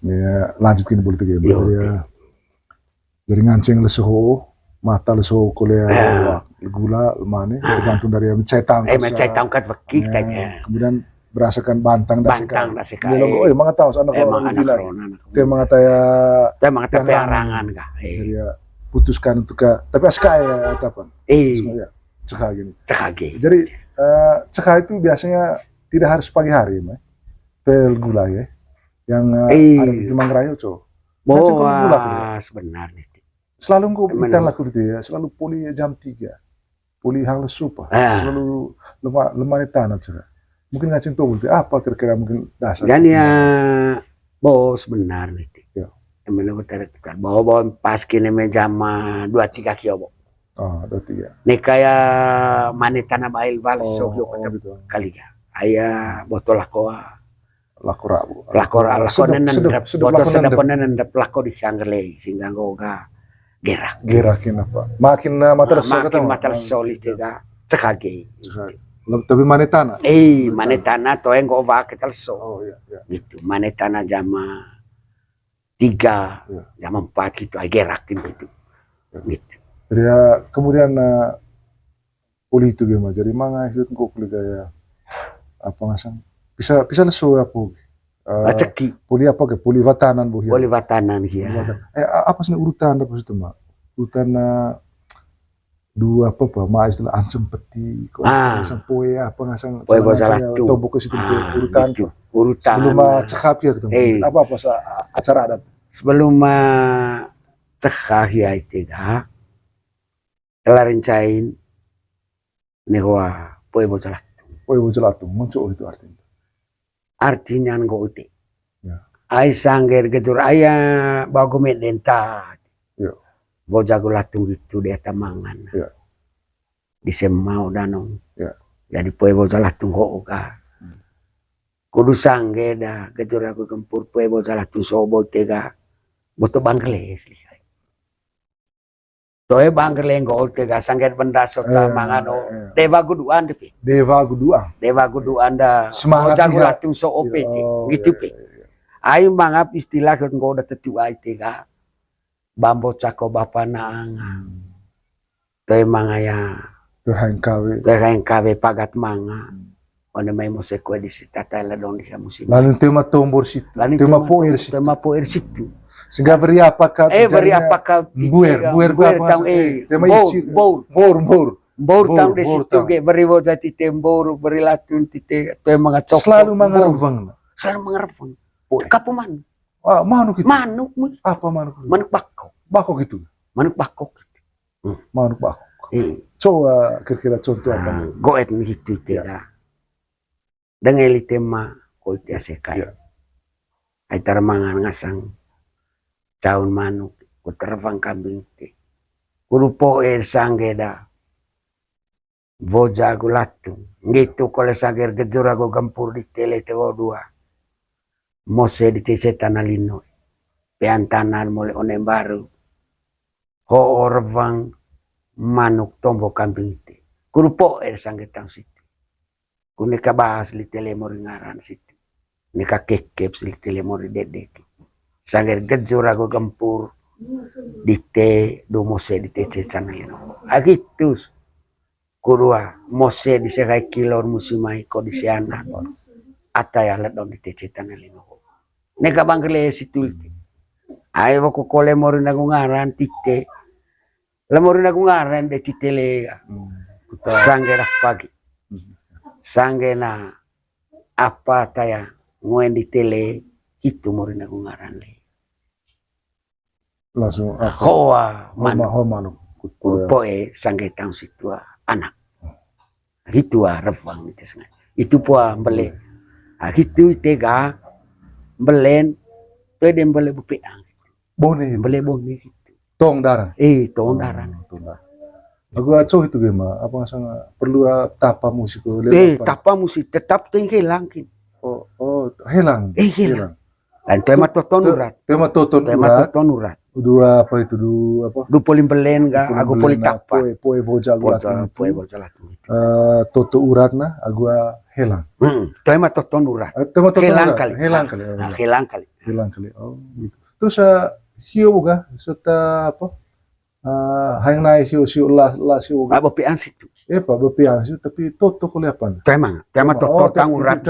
Ya, lanjutkin politik ya. Dari ngancing lesuho, mata lesuho kuliah gula lemane tergantung dari mencetang. Mencetang kat bekik tanya. Kemudian berasakan bantang Bantang dan sekai. Oh, mga tahu anak orang villa. Dia mengatakan perangan kah. Jadi ya putuskan untuk tapi askai ya apa? Cekah gini. Jadi cekah itu biasanya tidak harus pagi hari, pel gula ya. Yang ada di Manggarai itu. Sebenarnya. Selalu kau bitan laku itu ya, selalu poli jam 3. Poli hang lesupa. Selalu lemah di tanah juga. Mungkin ngacin tuh apa kira-kira mungkin dasar. Dan ya sebenarnya itu. Ya. Menurut tertukan bawa pas kini jam 2-3 kilo. 2-3. Nih kayak manitana bail balso gitu. Kali ya. Ayah botol lakoa. Lakora nendap botol sedapan nendap lako di Shanghai sehingga goga gerakin apa makin matar solid juga cekage tapi manetana manetana to yang goga kita so gitu manetana jam 3 jam 4 gitu gerakin gitu jadi kemudian pulih itu gimana jadi manga itu kok pulih gaya apa ngasang bisa lesu apa ceki puli apa ke puli watanan bu puli watanan ya apa sih urutan apa sih mak urutan dua apa istilah ancem peti kok ngasang poe apa ngasang poe bosalatu tombok ke situ urutan sebelum cekap ya gitu apa acara adat sebelum cekap ya itu telah rencain newa poe bosalatu muncul itu artinya nggak uti. Ay sangger gedur ayah bago medenta. Bojago latung itu dia tamangan. Di semau danong. Jadi poe boja latung kok kudu sangger dah gedur aku gempur poe boja latung sobo tega boto bangkeles. Toe bangkeles kok tega sangger benda sota mangano. Dewa guduan depi. Dewa guduan dah. Bojago latung so opet gitu pe. Ayo mangap istilah kan kau udah tetua itu kak. Bambo cako bapa naangang. Toe mangaya. Tuhan kawe pagat manga. Ona mai mo sekue di sita tala dong di musim. Lalu tema tombor situ. Tema poer situ. Sehingga beri apakah buer tang bor tang di situ ge beri wajah tite bor beri latun tite toe mga cok selalu mengerveng kapuman manuk itu apa manuk bako gitu manuk bako coba kira-kira contoh apa goet gitu tidak dengan litema ko itu sekai ai tarmangan ngasang caun manuk ku tervang kambing te kudu poer sanggeda boja gulatung gitu kole sager gejur aku gempur di tele te dua mose di tece tanah lino peantanan mulai onem baru ho orvang manuk tombo kambing te kudu poer sanggedang situ kunika bahas li tele mori ngaran situ nika kekep li tele mori dedek sanger gejur aku gempur di te do mose di tece tanah lino agitus kudua mose di sekai kilor musimai ko di siana ataya ledon di tece tanah lino nega bangkele situ ayo ko kole mori nagu ngaran tite la mori nagu ngaran de titele sangera pagi sangena apa taya nguen di tele itu mori nagu ngaran le langsung hoa manuk poe sanggetang situ anak gitu revang itu pua bele gitu tega belen tuh dem bele bupeang bele bone tong darah tong darah aku aco itu gimana apa sangat perlu tapa musik tapa musik tetap tuh hilang hilang dan tema toton urat dua apa itu dua apa du polim belen ga aku poli tapa poe boja latu toto urat na aku hilang tema toton urat hilang kali Hilang kali. Oh, gitu. Terus hiu buka serta apa? Hayang naik hiu lah hiu. Abo pian situ. Pak bepian sih, tapi toto kuliah apa? Tema toto tang urat.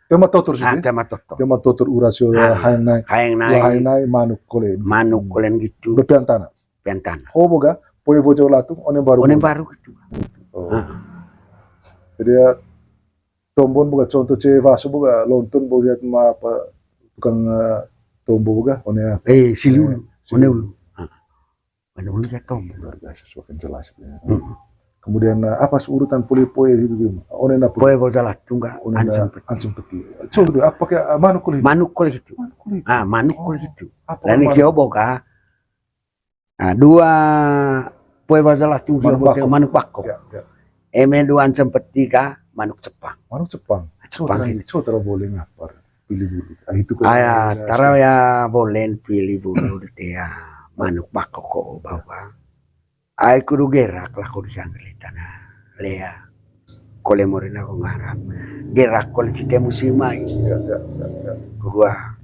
Tema totor sih. Tema toto. Tema totor urat sih hayang naik. Hayang naik manuk kuliah. Manuk kuliah gitu. Bepian tanah. Pian tanah. Oh boga, poe bojo latung one baru. One baru gitu. Oh. Jadi tombon boga contoh cewek vaso boga lontun boga ma apa tukang tombo boga one. Siliulu. One ulu. One ulu ya tombon. Luar biasa, semakin jelas. Kemudian apa urutan poe itu gimana? One na poe boja latung ga ancam peti. Coba apa kayak manuk kulit? Manuk kulit itu. Manuk kulit itu. Dan kio boga. Dua poe boja latung kio boga manuk bako. Eme dua ancam peti ka manuk Jepang. Manuk Jepang. Jepang itu terlalu boleh ngapar pilih dulu. Itu tara ya boleh pilih dulu deh ya manuk bako ko bawa. Ay kudu gerak lah kudu sangkalitan lea kole morena ko ngarap gerak kole tite musimai gua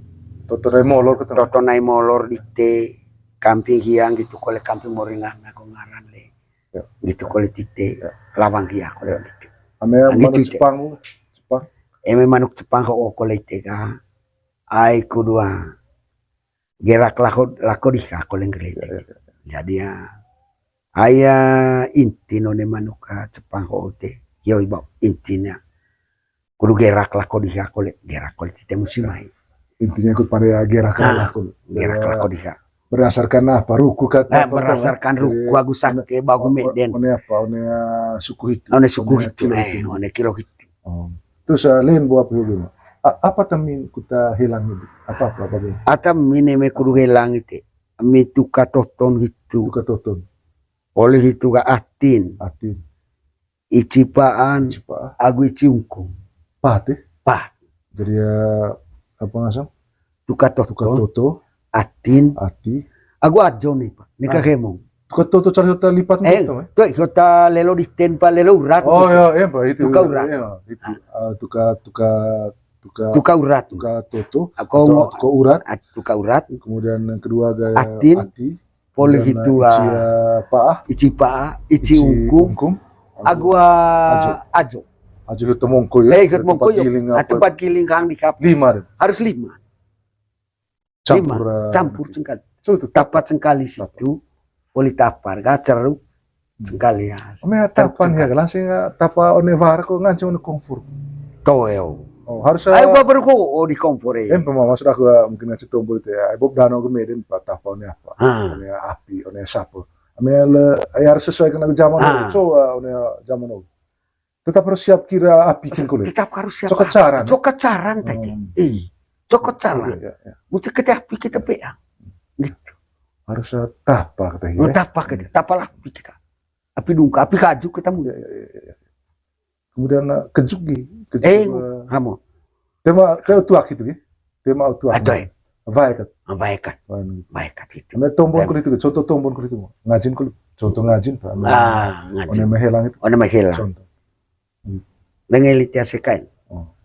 toto nai molor dite kamping hiang gitu kole kamping moringan ko ngaran le gitu kole tite lawang hiang kole gitu manuk Jepang eme manuk Jepang ko kole tega ay kudu gerak lako dika kole ngelete jadi ya aya inti none manuka Jepang hote yo iba intinya kudu gerak lah kodiha kole gerak kole tite musimai intinya ikut pada gerak lah kole gerak lah kodiha berdasarkan apa ruku kata berdasarkan ruku agus sake bagu meden one apa one suku itu one kilo itu terus lain buat apa apa tamin kita hilang itu apa atamin me kudu hilang itu mi tuka toton gitu oleh itu ga atin icipaan agu iciungkung pa jadi apa ngasam tuka toto atin agu ajo nih pak nika kemong tuka toto cari hotel lipat tuh kota lelo di tempa lelo urat ya pak itu tuka urat itu tuka urat tuka toto tuka urat kemudian yang kedua gaya ati poli itu ici ungkung agua ajo itu mongko ya tempat giling kang di kap 5 harus 5 campur cengkali tapat cengkali situ poli tapar gaceruk cengkali ya tapan ya langsung tapa onevar ko ngancung ne komfur toel harus ayo baper ko di komfort ya maksud aku mungkin ngasih tombol itu ya ibu danau ke Medan pak tapaannya apa one api one sapo harus sesuaikan dengan zaman coba one zaman tetap harus siap kira api kan kulit tetap harus siap cokot caran tadi cokot caran mesti kita api kita peang gitu harus tapa katanya tapa api kita api dungka api kaju kita mulai kemudian kejuk kamu tema utuak itu ya tema utuak Vaikat itu tombon kulit itu contoh tombon kulit itu ngajin kulit contoh ngajin pak ngajin mehelang itu contoh mengelit ya sekain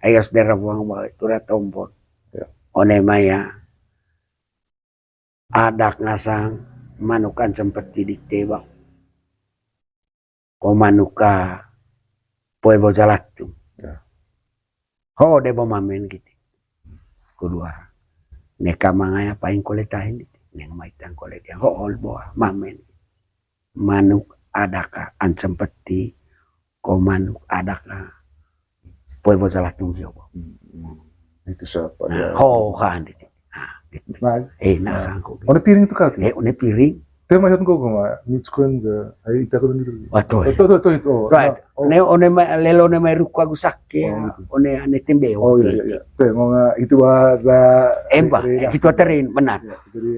ayos daerah buang itu tombon one maya adak ngasang manukan sempet di tebak ko manuka poe bojalatu ho de bomamen gitu kedua neka mangaya paing koletahin neng maitan kolet yang ho ol boa mamen manuk adaka ancam peti ko manuk adaka poe bojalatu yo itu siapa ho kan gitu nah one piring itu kau one piring tema yang kau koma mitskun ke ai ita ko ndir wato itu ne one lelo ne meru ko agus sakke one ane tembe iya ngonga itu ada emba itu terin benar jadi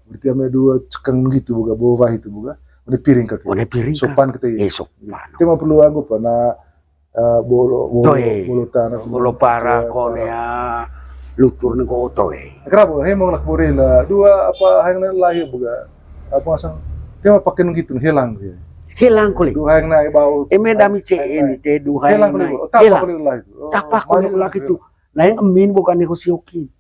berarti ame dua cekeng gitu buka bawah itu buka one piring kaki one piring sopan kita ya sopan tema perlu aku pana bolo tanah bolo para konea lutur ne ko toy kenapa mau lak borela dua apa yang lain buka apa asal dia pakai gitu hilang kulit dua yang naik bau dami ini dua yang naik hilang tapak kulit lah itu lain emin bukan neko siokin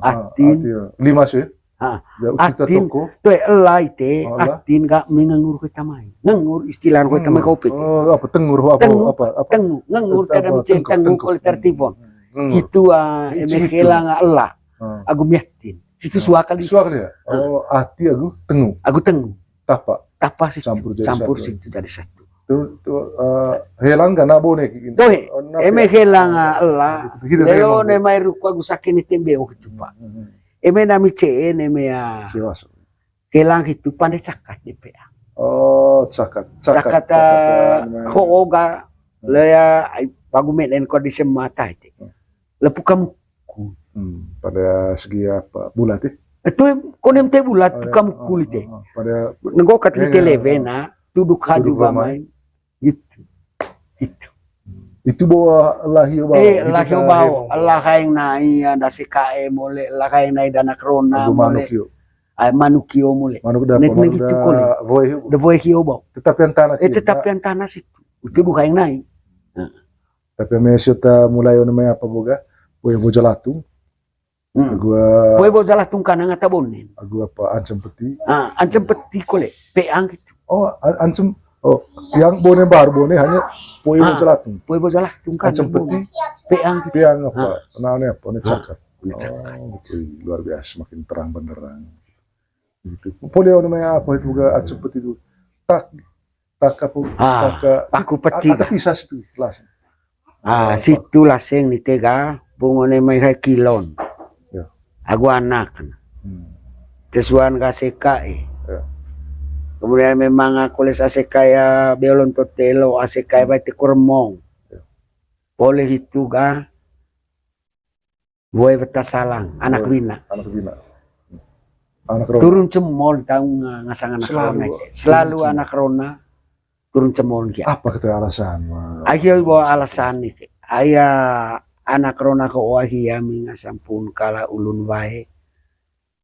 Atin. Lima sih. Ah, Ya, kita atin. toko. Tuh elai te, Oh, lah. atin gak mengengur kita main. Ngengur istilah ko kita main kopi. Oh, apa tengur apa Tengu. apa Tengu, ngengur kada micen tengu kol tertibon. Tengur. Itu Itu. emekela nga ela. Aku miatin. Situ suaka di. Suaka dia. Oh, ati aku tengu. Aku tengu. Tapa. Tapa situ. Campur jadi Campur satu. situ dari satu. Tuh helang kan abone gini. Tuh, emekela nga ela. Kita Leo ne mai ruko aku sakin itembe o kutupa. Eme nami ceen eme Siwas. kelang itu pandai cakat di PA. Oh, cakat. Cakat hooga leya bagu menen ko di semata itu. Lepu kamu. Pada segi apa bulat ya? Itu konem te bulat kamu kulit te. Pada Nenggo kat li televena tuduk haju main. Gitu. Itu. itu bawa lahir bawa. Laki bawa Allah kaing nai ada CKE mole, Allah kaing nai dana krona mole. Ay manukio mole. Manuk dapat. Nek gitu kole. De voy hio bawa. Tetap yang tanah. Tetap yang tanah situ. Itu bukan yang naik. Tapi mesyo ta mulai namanya apa boga? Boy bojalatung. Gua Boy bojalatung kana ngata bonen. Gua apa ancam peti. Ancam peti kole. Peang gitu. Oh, ancam. Oh, yang bone baru bone hanya boy bojalatung. Boy bojalatung kana. Ancam peti. Peang gitu. Peang apa? Namanya apa? Ini cakat. Oh, luar biasa, makin terang benderang. Gitu. Polio namanya apa itu juga ancam peti itu. Tak paku peti. Ada pisah situ kelas. Situ laseng ni tega bungone mai kilon. Ya. Aku anak. Tesuan ka CKE. Ya. Kemudian memang aku les asekaya belon totelo asekaya baiti kurmong. Ya. Boleh itu ga boy betasalang anak wina. Anak rona. Turun cemol tahu ngasang anak rona. Selalu anak rona turun cemol kia. Apa kata alasan? Ayo bawa alasan nih. Ayah anak rona ko wahia minga sampun kala ulun wae.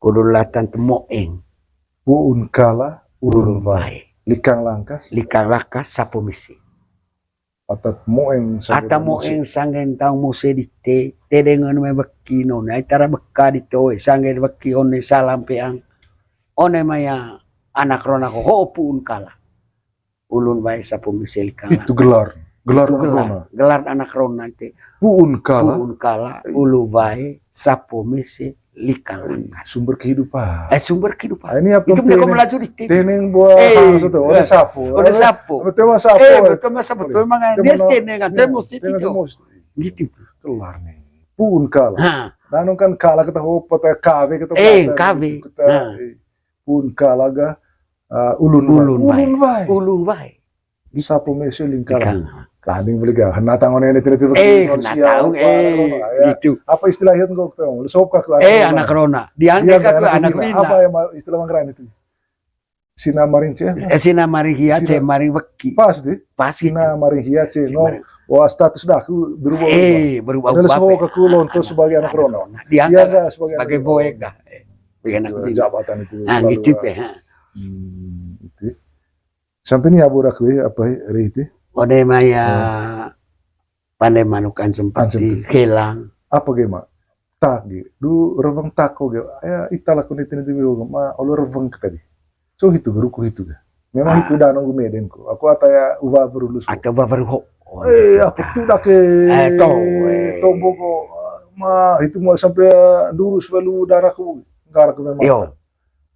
Kudulatan temoeng. Puun kala ulun wae. Likang langkas. Likang lakas sapo misi. Atat moeng. Ata moeng sangen taong muse di te dengan me beki non. Ay tara beka di toe sangen beki one salam peang. One maya anak rona ko ho puun kala. Ulun wae sapo misi likang. Itu gelar. Gelar anak rona. Gelar anak rona itu. Puun kala. Puun kala ulu wae sapo misi likang. Sumber kehidupan. Sumber kehidupan. Ini apa? Itu mereka melaju di tim. Teneng buah itu. Oleh sapu. Oleh sapu. Betul mas sapu. Betul mas sapu. Itu emang dia tenengan. Temos itu. Gitu. Kelar nih. Puun kala. Nanong kan kala kita hopa ta kave kita. Kave. Puun kala ga ulun wae. Ulun wae. Di sapu mesyo lingkaran. Landing beli gak, henatang one ini tidak henatang, itu. Apa istilahnya tuh kau? Sop kak anak rona. Diangkat aku anak wina. Apa yang istilah mangkran itu? Sina maring ce? Sina maring hiace, maring weki. Pas deh. Pas Sina maring hiace, no. Wah status dah aku berubah. Berubah. Adalah semua aku lonto sebagai anak rona. Diangkat sebagai boega. Bikin jabatan itu. Gitu ya. Itu. Sampai ni abu aku apa itu? Ode maya pandai manukan sempati kelang. Apa gema? Tak ge. Du reveng tako ge. Ya itala kun itu ma olo reveng kadi. So itu beruku itu ge. Memang itu danong gumeden ko. Aku ataya uva berulus. Atau baver ho. Apa tu dak ke? Tombo ko. Ma itu mau sampai lurus velu darahku. Garak memang. Yo.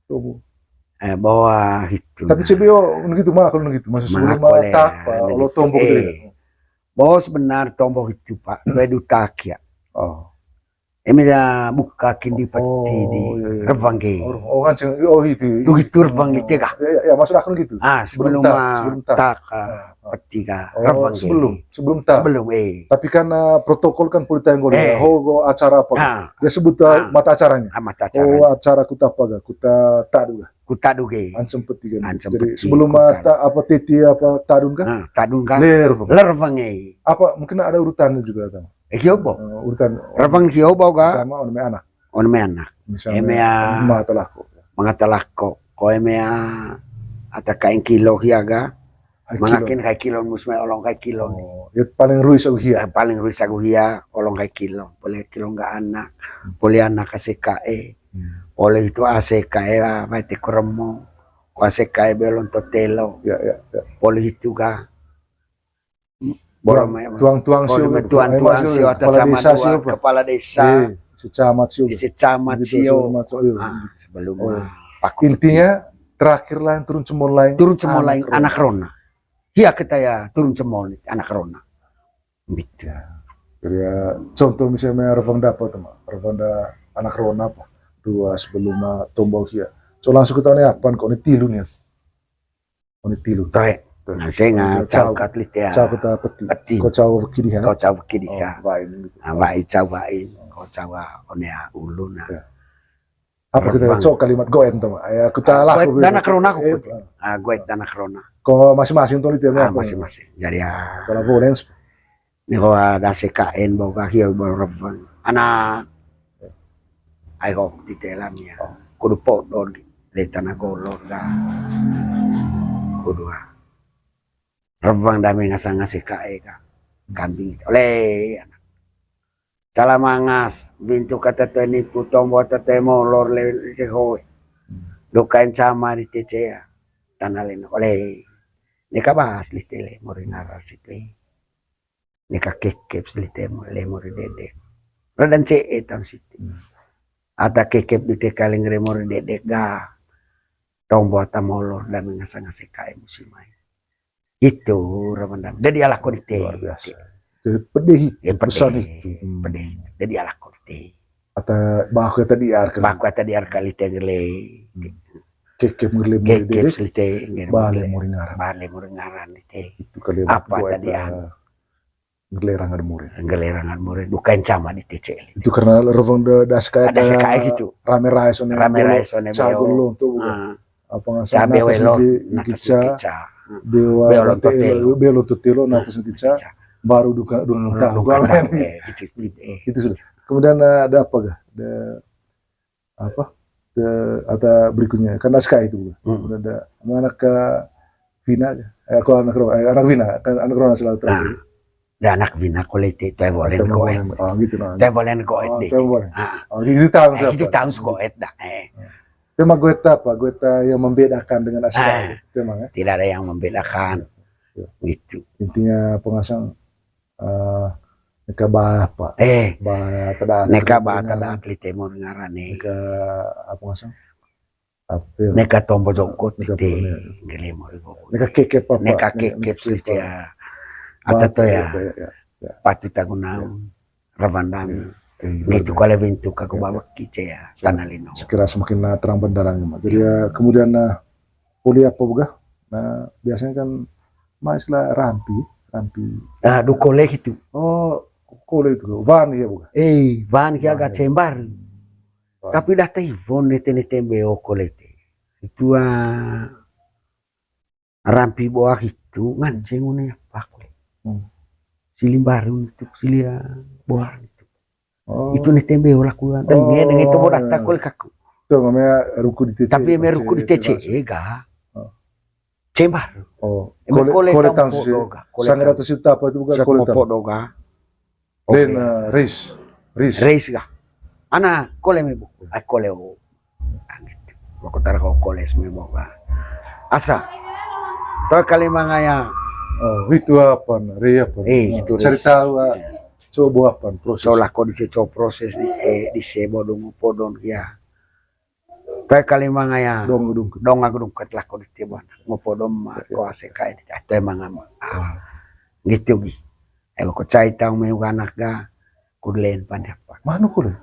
Tombo. Bawa itu. Tapi CBO begitu mah kalau begitu masuk sebelum tak kalau tombok itu. Bos benar tombok itu Pak. Bedu tak ya. Oh. Ini ya buka kindi peti di Revangge. Oh kan itu. Begitu Revangge tega. Ya masuk akal gitu. Sebelum tak peti ka Revangge. Sebelum tak. Sebelum Tapi kan protokol kan politik yang go acara apa? Dia sebut mata acaranya. Mata acara. Oh acara kuta apa ga? Kuta tadu. Kutaduge. Ancam peti kan. Jadi sebelum mata apa teti apa tadun kan? Tadun kan. Lervange. Apa mungkin ada urutannya juga kan? Hiobo. Urutan. Revang hiobo ga? Sama on me anak. On me anak. Misalnya mga talako. Mga talako. Ko emea ata kain kilo hiaga. Mangakin kay kilon musme olong kay kilon. Ya paling ruis aku hia. Paling ruis aku hia olong kay kilon. Boleh kilon ga anak. Boleh anak ACKE. Oleh itu ACKE mati kuremo. Ko ACKE belon totelo. Ya. Boleh itu ga. Tuang sio atau camat kepala desa. Secamat sio. Secamat sio. Sebelum intinya terakhir lain turun cemol lain anak Rona. Iya kita ya turun cemol anak Rona. Gitu. Jadi ya contoh misalnya Ravanda apa teman, Ravanda anak Rona apa dua sebelum tombol hia. So langsung kita nih apa kok ini tilu nih. Ini tilu. Tae. Nah saya nggak cau katlit ya. Cau kita peti. Kau cau kiri Kau cau kiri ya. Bain. Bain cau bain. Kau cau onea ulun. Apa kita cok kalimat goen tuh, ya kita laku. Dana Krona aku. Goet dana Krona. Kok masing-masing tuh itu ya? Masing-masing. Jadi ya. Salah boleh. Nih kau ada CKN bawa hiu bawa revang. Anak. Ayo di dalam ya. Kudu podon letana golor dah. Kudu. Revang dami ngasang CKE ka. Kambing itu. Oleh. Salah mangas, bintu kata tani putong buat temo lor le sekoe. Lukain sama di TCA tanalin oleh. Neka bahas li tele mori ngarar site. Neka kekep li temo le mori dedek. Radan CE tahun site. Ata kekep di tekaling re mori dedek ga. Tong buat tamolor dan mengasang-asang kae musimai. Itu ramandam. Jadi ala ko di te. Luar biasa. Jadi pedih pesan itu. Pedih. Jadi ala korte. Atau baku tadi arka. Baku tadi arka lite gele. Kekep ngele muri dede. Kekep lite bale muri ngaran. Bale muri ngaran lite. Itu kali apa tadi an. Ngelerangan muri. Ngelerangan muri. Dukain sama di TCL. Itu karena revong daskaya. Ada sekaya gitu. Rame raisone. Rame raisone. Cabul tuh. Apa ngasih. Cabe welo. Nakica. Belo tutilo natas kica. Baru duka itu sudah. Kemudian ada apa gak? Ada apa? Atau berikutnya karena Sky itu. Kemudian ada anak ke Vina. Aku anak Vina kan anak Rona selalu terakhir. Ada anak Vina kolete tevolen koet. Oh gitu nah. Tevolen koet deh. Oh gitu tahun. Itu tahun koet dah. Tema goeta apa? Goeta yang membedakan dengan Sky. Tema tidak ada yang membedakan. Gitu. Intinya pengasang neka apa? Neka tadat lite mo ngarane. Neka apa ngasang? Neka tombo jongkot lite gelemo. Neka kekep apa? Neka kekep lite ya. Atau to ya. Patut aku naon. Ravandami. Gitu kalau bentuk aku bawa kice ya. Tanalino. Sekira semakin terang benderangnya. Jadi kemudian kuliah apa buka? Nah biasanya kan maislah rampi. Dukole gitu. Oh, kole itu. Van ya bukan? Van ki agak cembar. Tapi dah telepon nete beo kolete. Itu rampi bawah itu nganceng une apa kole. Silim baru itu silia bawah itu. Itu nete beo lakukan. Dan dia dengan itu bodak takol kaku. Itu namanya ruku di TC. Tapi namanya ruku di TC ga. Cembar. Oh, kole tahu sih. Sangat atas itu apa itu bukan kole tahu. Doga. Dan race ga. Ana kole me buku. Kole o. Angit. Bako tar ko kole me boga. Asa. To kalimanga ya. Oh, itu apa? Apa? Itu cerita coba apa proses. So lah ko di proses di sebodong podon ya. Kaya kalimanga ya dong aku dungkat lah ko di tiban ngopodom ko ACKE di ate mga gitu gi ko caitang may anak ga kudlen pandapa manu kulen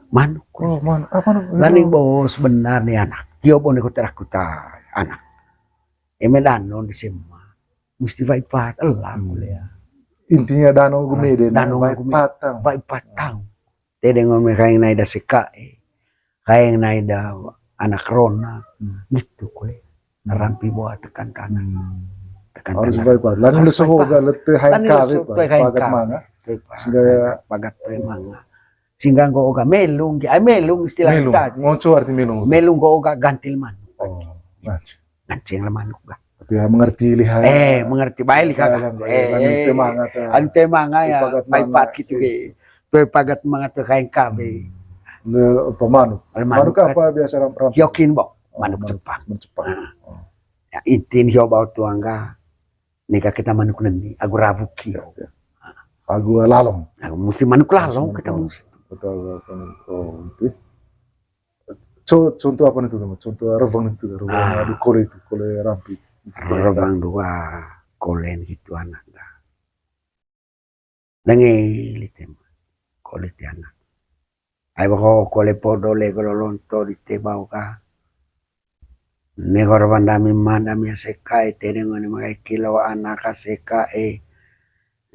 apa nani bos benar nih anak kio pun ko terakuta anak medanon di semua mesti vaipat Allah kuliah intinya danau gumede vaipat tang tede ngomong kayak naida ACKE kayak naida anak Rona gitu kule narampi bawa tekan tanah harus baik lalu lesohoga letih hai kawe pagat manga pagat manga sehingga go oga melung istilah kita ngoco arti melung go oga gantil manuk ngancing manuk ga Ya mengerti lihat. Mengerti baik kagak. Ante manga ta. Ante manga ya. Pai pat gitu ge. Tuh pagat manga tuh kain kabe. Le pemanu. Manuk apa biasa ram? Hiokin bo. Manuk cepak. Ya intin hio bau tuangga. Nika kita manuk neni. Agu rabuki. Agu lalong. Agu musim manuk lalong kita musim. Betul. Oh itu. Contoh apa itu teman? Contoh revang itu. Revang adu kole itu. Kole rampi. Revang dua. Kolen gitu anak. Nangili tema. Kole ti anak. Ay bako kole podo le gololonto di te bau ka. Negor bandami mandami sekai tenengo ni mga kilo anak sekai.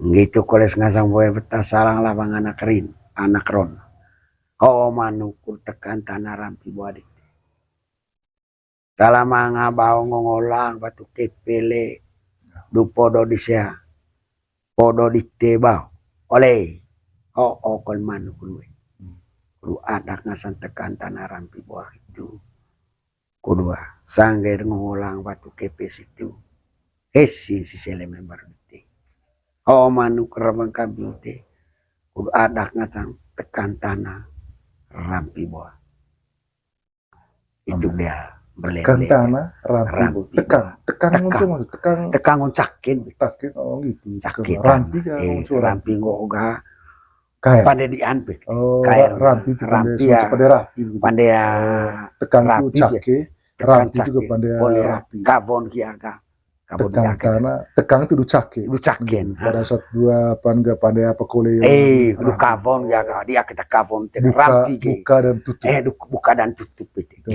Gitu koles ngasang boy betas sarang labang anak rin, anak ron. Oo manukul tekan tanah rampi buadik. Salama nga bau ngongolang batu kepele. Du podo di siya. Podo di te bau. Oleh. Oo kol manukul we. Kudu adak ngasan tekan tanah rampi buah itu. Kedua, sangger ngolang batu kepes itu. Hesi si selemen barbite. Oh manuk rabang kabute. Kudu adak ngasan tekan tanah rampi buah. Itu dia belele. Tekan tanah rampi. Tekan maksud tekan ngoncakin. Takin oh gitu. Cakin. Rampi kan. Rampi ngoga. Kayak Pandedian pe. Kayak rampi ya. Pandai ya. Tekan tu cake. Rampi juga pandai rapi. Kavon kiaga. Tekang itu ducake. Ducaken. Pada saat dua pangga pandai apa kole. Du kavon ya dia kita kavon rampi ke. Buka dan tutup. Buka dan tutup itu.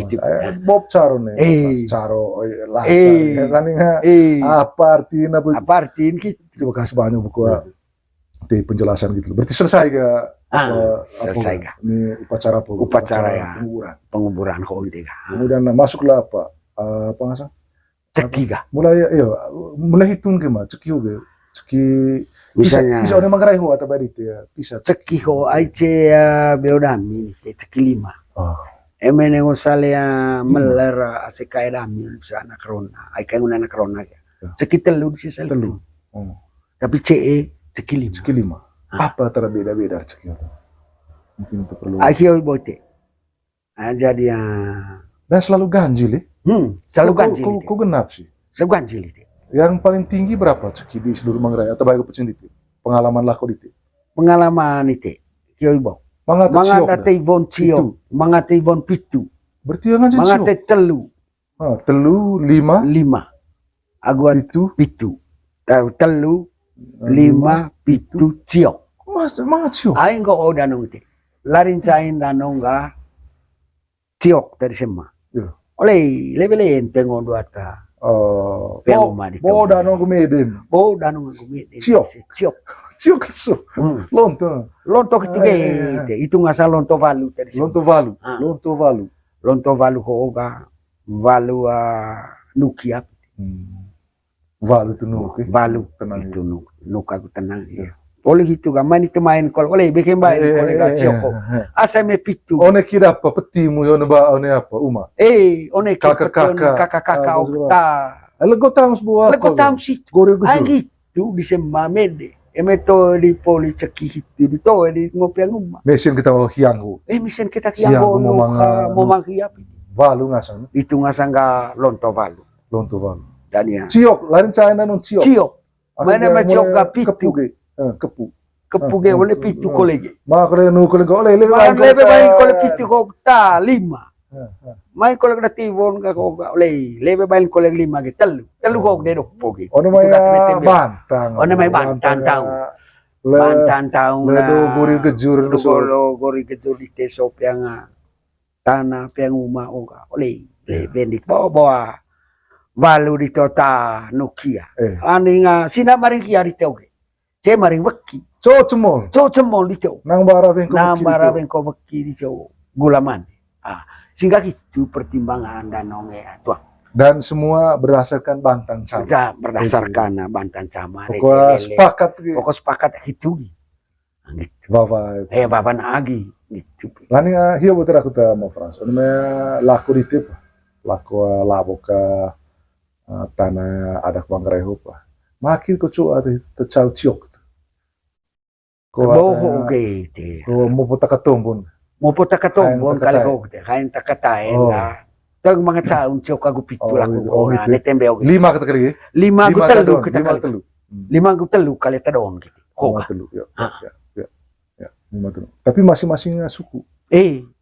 Bob caro nih. Caro lah. Raninga. Apa artinya? Apa artinya gitu. Terima kasih banyak buku di penjelasan gitu. Berarti selesai gak? Selesai gak? Ini upacara apa? Upacara ya. Penguburan kok gitu. Kemudian masuklah apa? Apa ngasang? Ceki gak? Mulai hitung ke mah. Ceki juga. Ceki. Misalnya. Bisa orang manggarai ho atau badit ya. Bisa. Ceki ho aice beodami. Ceki 5. Emene ngosalea meler asekai dami bisa anak rona. Aikai anak rona ya. Ceki telu di sisa telu. Tapi CE ceki 5. Apa terbeda-beda ceki itu? Mungkin itu perlu. Akhirnya bote. Jadi dan selalu ganjil ya? Selalu ganjil. Kok genap sih? Selalu ganjil itu. Yang paling tinggi berapa ceki di seluruh Manggarai atau baik pecin itu? Pengalaman lako itu? Pengalaman itu. Kioi bau. Mangata teivon cio. Mangata teivon pitu. Berarti yang ganjil cio? Mangata telu. Telu 5. Aguan pitu. Telu 5 pitu cio. Mas cio. Aing kok danong te. Larin cain danong ga ciok dari sema. Oleh lebelen pengon duata. Penguma di. Bo danong kumeden. Bo danong kumeden. Ciok. Ciok so. Lonto ketiga itu ngasal lonto valu dari sema. Lonto valu ko ga valu nukia. Valu itu nuk. Valu itu nuk aku tenang ya. Oleh itu gaman itu main kol oleh bikin main kol gak cioko. Asa me pitu. One kira apa petimu one ba one apa uma. One kakak okta. Lego tam sebuah. Lego tam sih. Angit tu di semamede. Emeto di poli ceki itu di to di ngopiang uma. Mesin kita hianggu. Mesin kita hianggu momang hiap. Valu ngasang. Itu ngasang ga lonto valu. Dan ya. Ciok, lain China non ciok. Ciok. Mana ciok ga pitu. Kepu ge oleh pitu kolege. Makre nu kolege oleh lebe bain kole pitu ko ta 5. Mai kolege da tivon ga ko oleh lebe bain kolege 5 ge telu ko de dok pogi. Ono mai bantang. Ono mai bantang tahu. Bantang tahu na. Ledo gori gejur di teso piang tanah piang uma oga oleh lebe dik bawa valu di tota nukia. Aninga sina maring kia di teuge. Ce maring weki. Co cemol di teu. Nang bara bengko weki di teu. Gulaman. Sehingga gitu pertimbangan dan nonge tuang. Dan semua berdasarkan Bantan Caman. Berdasarkan Bantan Caman. Pokok sepakat gitu. Gitu. Bavan agi gitu. Lani hiyo betul aku tak mau Frans. Ono laku di tip. Laku laboka tanah adak Manggarai Hopa. Makin ko cu ada tecau ciok. Ko Boho gitu. ko mo puta katombon. Mau putar katombon Kain kali takatain. kau kain takatain Oh. lah. Tag mga taon ciok aku pitu lah gitu. ko na Gitu. netembeo gitu. 5 kata kali. Lima gu telu kita lima kali. telu. Lima gu telu kali tadon gitu. Lima Kok. telu. Ya. Ah. Ya. 5 telu. Tapi masing-masing suku.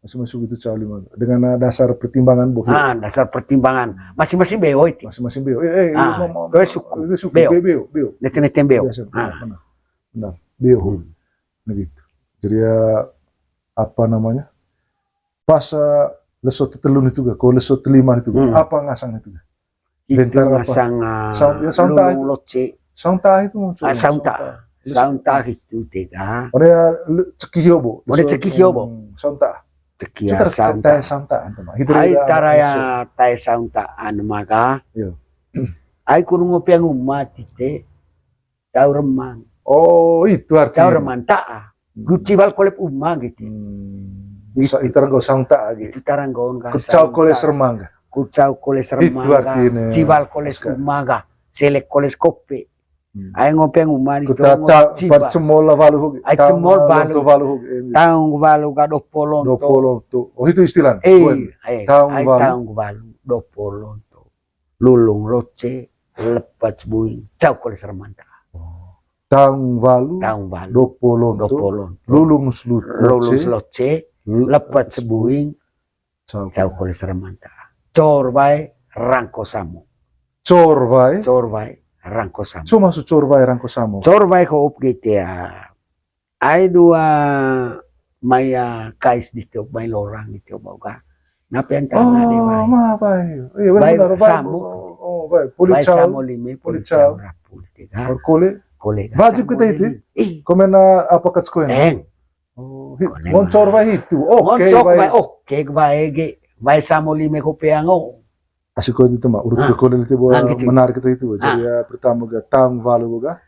Masing-masing suku itu cau 5. Dengan dasar pertimbangan bahwa Dasar pertimbangan masing-masing beo itu. masing-masing beo. Kau suku. Itu suku. Beo. Beo. Netembeo. Biasa, benar. Beo. Begitu. Jadi ya apa namanya? Pas lesot telun itu gak, kalau lesot telima itu gak, apa ngasang itu gak? Itu Bentar apa? masang Saunta itu. loce. Saunta itu muncul. Saunta itu tega. Ada cekihyo bo. Ada cekihyo bo. Saunta. Cekia saunta. Saunta antama. Ai taraya tai saunta maga. Iya. Ai kurung ngopi yang umat tite. Tau remang. Oh, itu artinya. Tau remang ta. Guciwal kolep umma gitu. Itu taranggo saunta gitu. Itu taranggon ka. Kucau koles remang. Kucau koles remang. Itu artinya. Ciwal koles umaga. Selek koles kopi. Ay ngopeng umari to Par cemol valu. Ay cemol valu. Taung valu ga dopolon to. Oh itu istilah. Taung valu dopolon to. Lulung loce lepat buing cau koles remanta. Taung valu dopolon lulung loce lepat sebuing cau koles remanta. Cor bae rangko samo. Cor bae rangko samo. So masuk corvai rangko samo. Corvai ko up gitu ya. Ai dua maya kais di tiop mai lorang di tiop bauka. Napian tanah de mai. Ma bai. Iya benar samo. Oh bai. Bai samo lime policau rapul tiga. Kole. Wajib kita itu. Komen apa katskoen? Oh, mon corvai itu. Oke bai ge. Bai samo lime ko peango. Asik itu mah urut kolel itu gitu. menarik itu. Jadi ya pertama ga taung valu boga.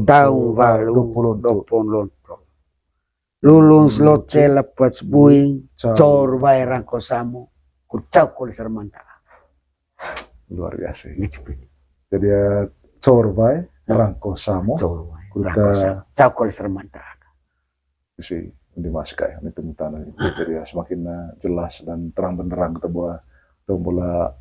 Taung valu dopolonto. Lulung loce lepas buing cor bae rangko samo. Kucau koles remanta. Luar biasa. Gitu. Jadi ya cor bae rangko samo. Cor bae rangko samo. Cau koles remanta. Si dimaskai itu tanah. Jadi ya semakin jelas dan terang benderang kita bahwa tombola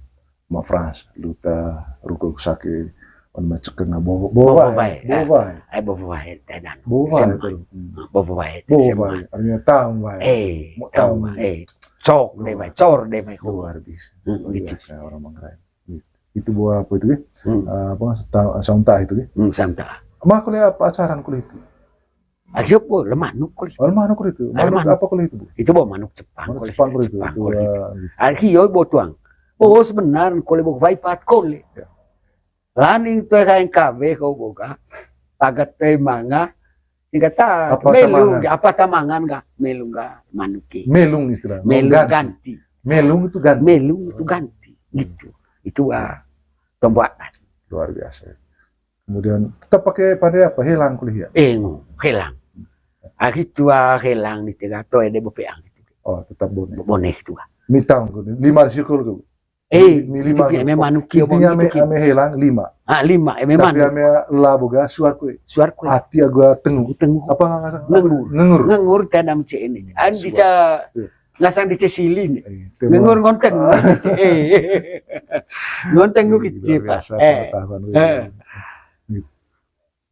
ma France luta ruko sake on macekeng bovo vai ai bovo vai tenan bovo vai artinya taung vai taung cok de vai cor de vai luar biasa gitu orang Manggarai itu buah apa itu apa saunta itu saunta mah kuliah apa acaran kuliah itu ayo po lemanuk kuliah itu manuk apa kuliah itu itu bawa manuk Jepang kuliah itu arki yo bo tuang. Oh sebenarnya kole bok vai pat kole. Laning to kain kabe kau boga. Pagat teh manga. Singkat ta melung apa tamangan ga melung ga manuki. Melung istilah. Melung ganti. Melung itu ganti. Melung itu ganti. Gitu. Itu tombakan. Luar biasa. Kemudian tetap pakai pandai apa? Helang kuliah. Helang. Tua helang di tiga to ede bopeang itu. Oh, tetap bonek. Bonek itu. Mitang ku 5 sikul tu. Itu eme manuki intinya ame helang 5. 5 eme manuk. Tapi ame laboga suar ku. Hati agak tengu. Apa ngasang? Ngengur tanam ce ini. Andi ca ngasang di silin. Ngengur ngonteng. Ngonteng ku gitu.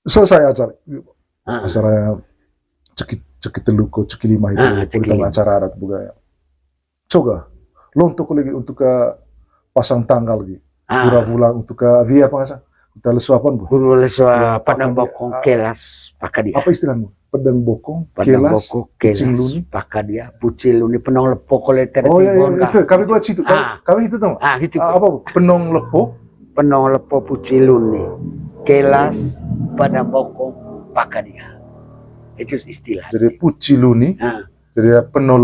Selesai acara cekit teluko cekit 5 itu tentang acara adat budaya. Coba lontok lagi untuk ke pasang tanggal lagi. Pura-pulang untuk ke via apa nggak? Kita lesuapan bu. Lesua padang bokong kelas pakadia. Apa istilahmu? Pedang bokong, kelas, pucil luni, pakadia, pucil luni penong lepo koleter. Oh iya itu kami buat situ. Kami itu tahu. Gitu. Apa penong lepo? Penong lepo pucil luni, kelas, padang bokong, pakadia. Itu istilah. Jadi puciluni. Jadi penong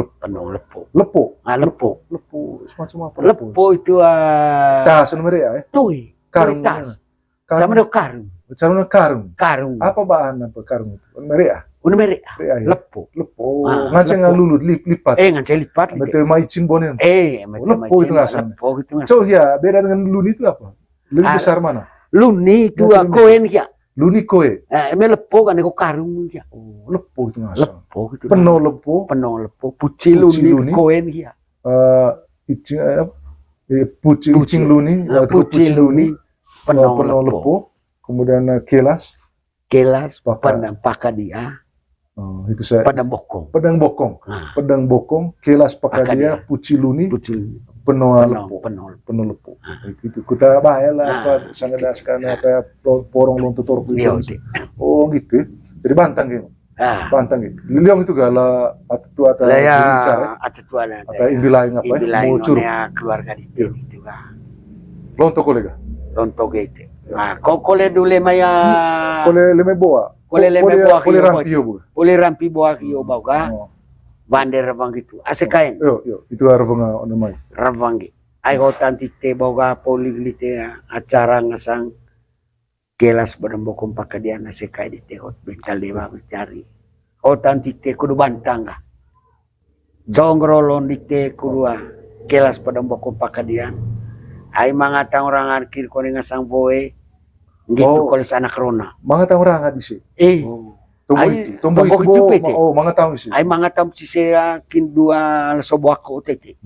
lepo. Lepo. Semacam apa? Lepo itu tas nomor ya? Tuh. Karung. Cara karung. Apa bahan apa karung itu? Meria. Meria. Lepo. Nganceng lulut lipat. Nganceng lipat. Betul maicin bonen. Lepo itu ngasang. So ya beda dengan lun itu apa? Lebih besar mana? Luni itu Ya, koen ya. Luni koe. Lepo kan ko karung ya. Oh, lepo itu ngasang. Lepo gitu. Penuh lepo. Puci luni koen ya. Pucing luni, Puci luni penuh lepo. Kemudian kelas padang pakadia. Oh, itu saya. Padang bokong. Pedang bokong, kelas pakadia, puci luni, penuh lepo. Itu kita bahaya lah apa sangat karena apa porong lonto torpu. Oh gitu. Jadi bantang gitu. Bantang gitu. Liliong itu gala atau atau imbilain apa? Mucur. Keluarga di itu kan. Lonto kolega. Lonto gitu. Nah, kole dule maya. Kole leme boa. Kole rampi boa kio bau ka. Bander ravang gitu. Asekain. Yo, itu ravang namanya. Ravang gitu. Ai hotan tite bau ka poliglite acara ngasang kelas badambokong pakadian asekai di tehot bental dewa mencari. Hotan tite kudu bantang ka. Jongrolon dite kudu kelas badambokong pakadian. Ai mangatang orang arkir kone ngasang boe. Gitu kalau anak rona. Mga taong ranga di siya. Tumbo itu pete. Oh, mga taong siya. Ay mga taong siya kindua sobo ako tete.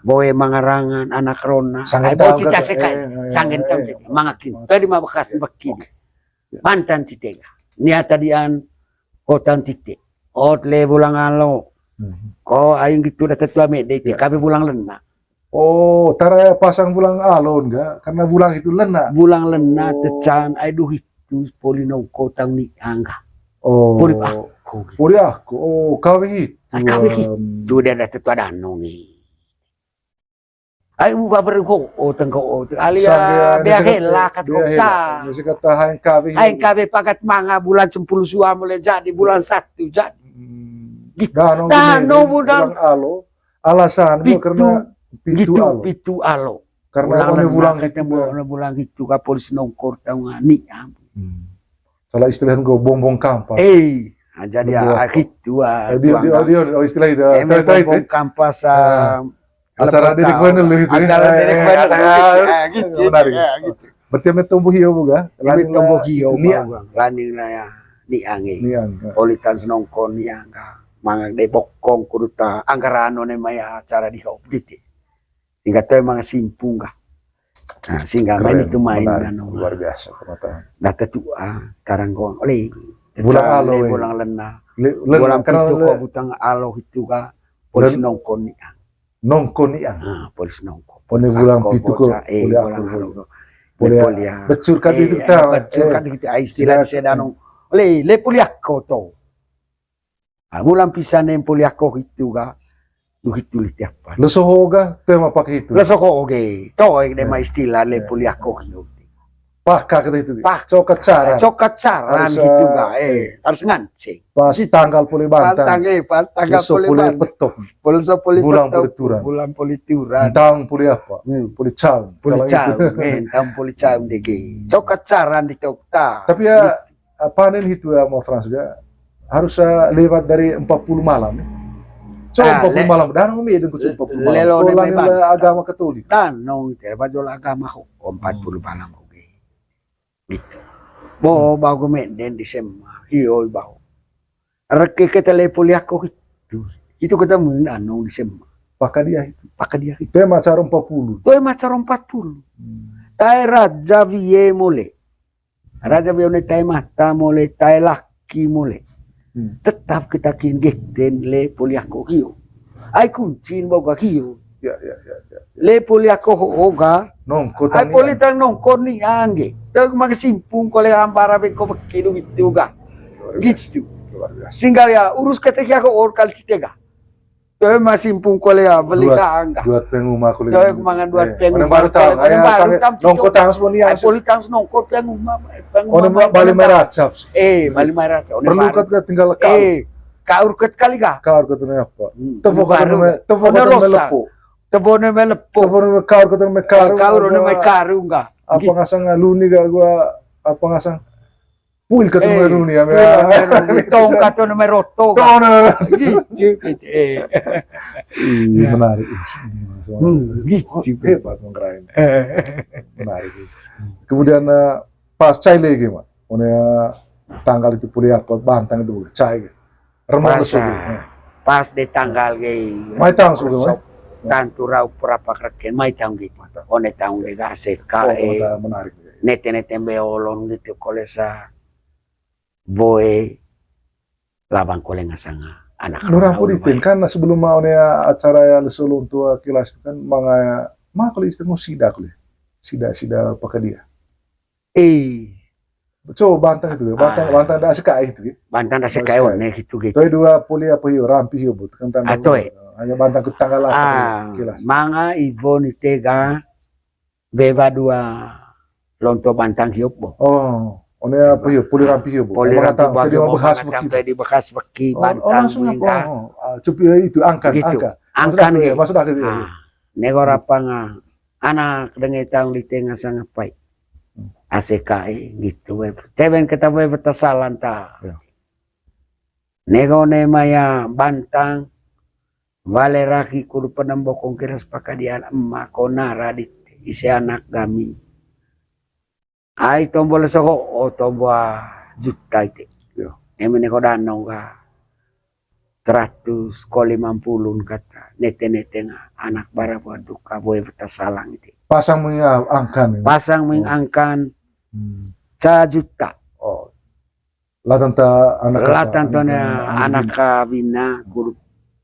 Boy mga rangan anak rona. Ay boy tita sekay. Sangin taong tete. Mga kin. Tadi mabakas bakid. Mantan tite. Niya tadian hotan tite. Hot le bulang alo. Ko ayong gitu na tatua me dete. Kabe bulang lena. Oh, tara pasang bulang alon ga? Karena bulang itu lena. Bulang lena, tecan, ay duhitu, polinaw ko tang ni angga. Oh, puri ako. Oh, kawit. Ay kawit itu, dia ada tetua danong eh. Ay ubabar ko, o tang ko, alia biahela kat kota. Kasi kata haing kawit. Haing kawit pakat mga bulan 10 suwa mulai jadi, bulan 1 jadi. Danong bulang alo. Alasan mo karena Pitu alo. Karena bulang gitu ka polis nongkor tahu ngani. Salah istilah ko bongbong kampas. Jadi gitu dia istilah itu. Bongbong kampas acara dedek bener lu itu. Acara dedek bener gitu. Berarti ame tumbuh hiyo buga. Ame tumbuh hiyo laning na ya niange. Politan nongkor nianga. Mga de bokong kuduta anggarano ne maya acara di hop gitu. Hingga tayo mga simpung ka. Sehingga main itu main luar biasa pengetahuan. Natatua taranggon oleh bulang alo bulang lena. Bulang pitu ko butang alo itu ka polis nongkon niang. Nongkon niang. Polis nongkon. Pone bulang pitu ko bulang alo. Boleh becur kad itu ta. Becur kad itu istilah saya danong. Oleh le poliako to. Bulang pisan yang poliako itu ka. Begitu tiap. Lesohoga tema pakai itu. Lesohoge. To de ma istilah le puliako hiyo. Pakka kata itu. Cokat cara. Cokat cara gitu ga. Harus ngancing. Pas tanggal puli bantang. Pas tanggal puli bantang. Petok. Bulan puli turan. Tang puli apa? Puli caum. Puli caum. Tang puli caum dege. Cokat cara di tokta. Tapi ya panen itu ya mau Frans juga harus lewat dari 40 malam. Coba 40 malam, danong umi dengan kucing 40 malam. Lelo ne agama Katolik. Danong itu, bajol agama ko 40 malam ko gitu. Bo bago menden di sema, hiyo bago. Reke kita lepoli ako itu. Itu kita danong di sema. Pakadia itu. Itu macar 40. Itu macar 40. Tai raja vie mole. Raja vie tai mata mole, tai laki mole. Tetap kita kingeten le poliako hiyo. Ay kuncin boga hiyo. Ya. Le poliako hoga. Nongko ay politang nongko ni angge. Tag magsimpung ko le ambara be ko kido gitu ga. Gitu. Singgal ya urus ketek ako or kal kitega. Toy masimpung ko le beli ka angga. Duat penguma ko le. Toy mangan duat penguma. Baru tahu. Nongko tangos mo niya. Ay politang nongko penguma. Ono bali meracap. Bali meracap. Perlu ka tinggal ka. Kaurket kali ga. Kaurket ne apa? Tefo melepo. Tebone melepo. Tefo kaurket me karu. Kauru ne me karu ga. Apa ngasang luni ga gua apa ngasang Puil ka numero niya. Tongkat to numero to. Gitu. Iya, menarik. Gitu. Hebat mengkerain. Menarik. Kemudian pas cai lagi mah, tanggal itu kuliah apa bantang itu cai. Pas di tanggal gay. Mai tang sudah. Tantu rau berapa kerken mai tang gitu. One tang lega seka menarik. Nete beolon gitu kolesa boy labang koleng asanga anak Nurang Pulitin kan sebelum mau acara ya lesolo untuk kilas itu kan mga kalau istimewa sida pakai dia. Coba bantang itu, bantang dah sekai itu. Bantang dah sekai one gitu. Toi dua puli apa hiu rampi hiu but kan tanggal. Hanya bantang ke tanggal kilas. Mga ibo ni tega beba dua lonto bantang hiu bo. Oh. One apa hiu puli rampi hiu bu. Puli rampi di bekas beki bantang muingka. Cupi itu angkan. Angkan gitu. Maksud aku. Negara panga anak dengan tang di tengah sangat baik. ACKI gitu we. Teben kita we betasalan ta. Nego ne maya bantang valeraki kudu penembokong kiras pakadian emma konara di isi anak kami. Ai tombol soko o tomboa juta itu. Emene ko danong ka 100 ko 50 kata nete anak bara buat duka boy betasalang itu. Pasang mengangkan. Pasang mengangkan 1 juta. Oh. Latanta anak kawina guru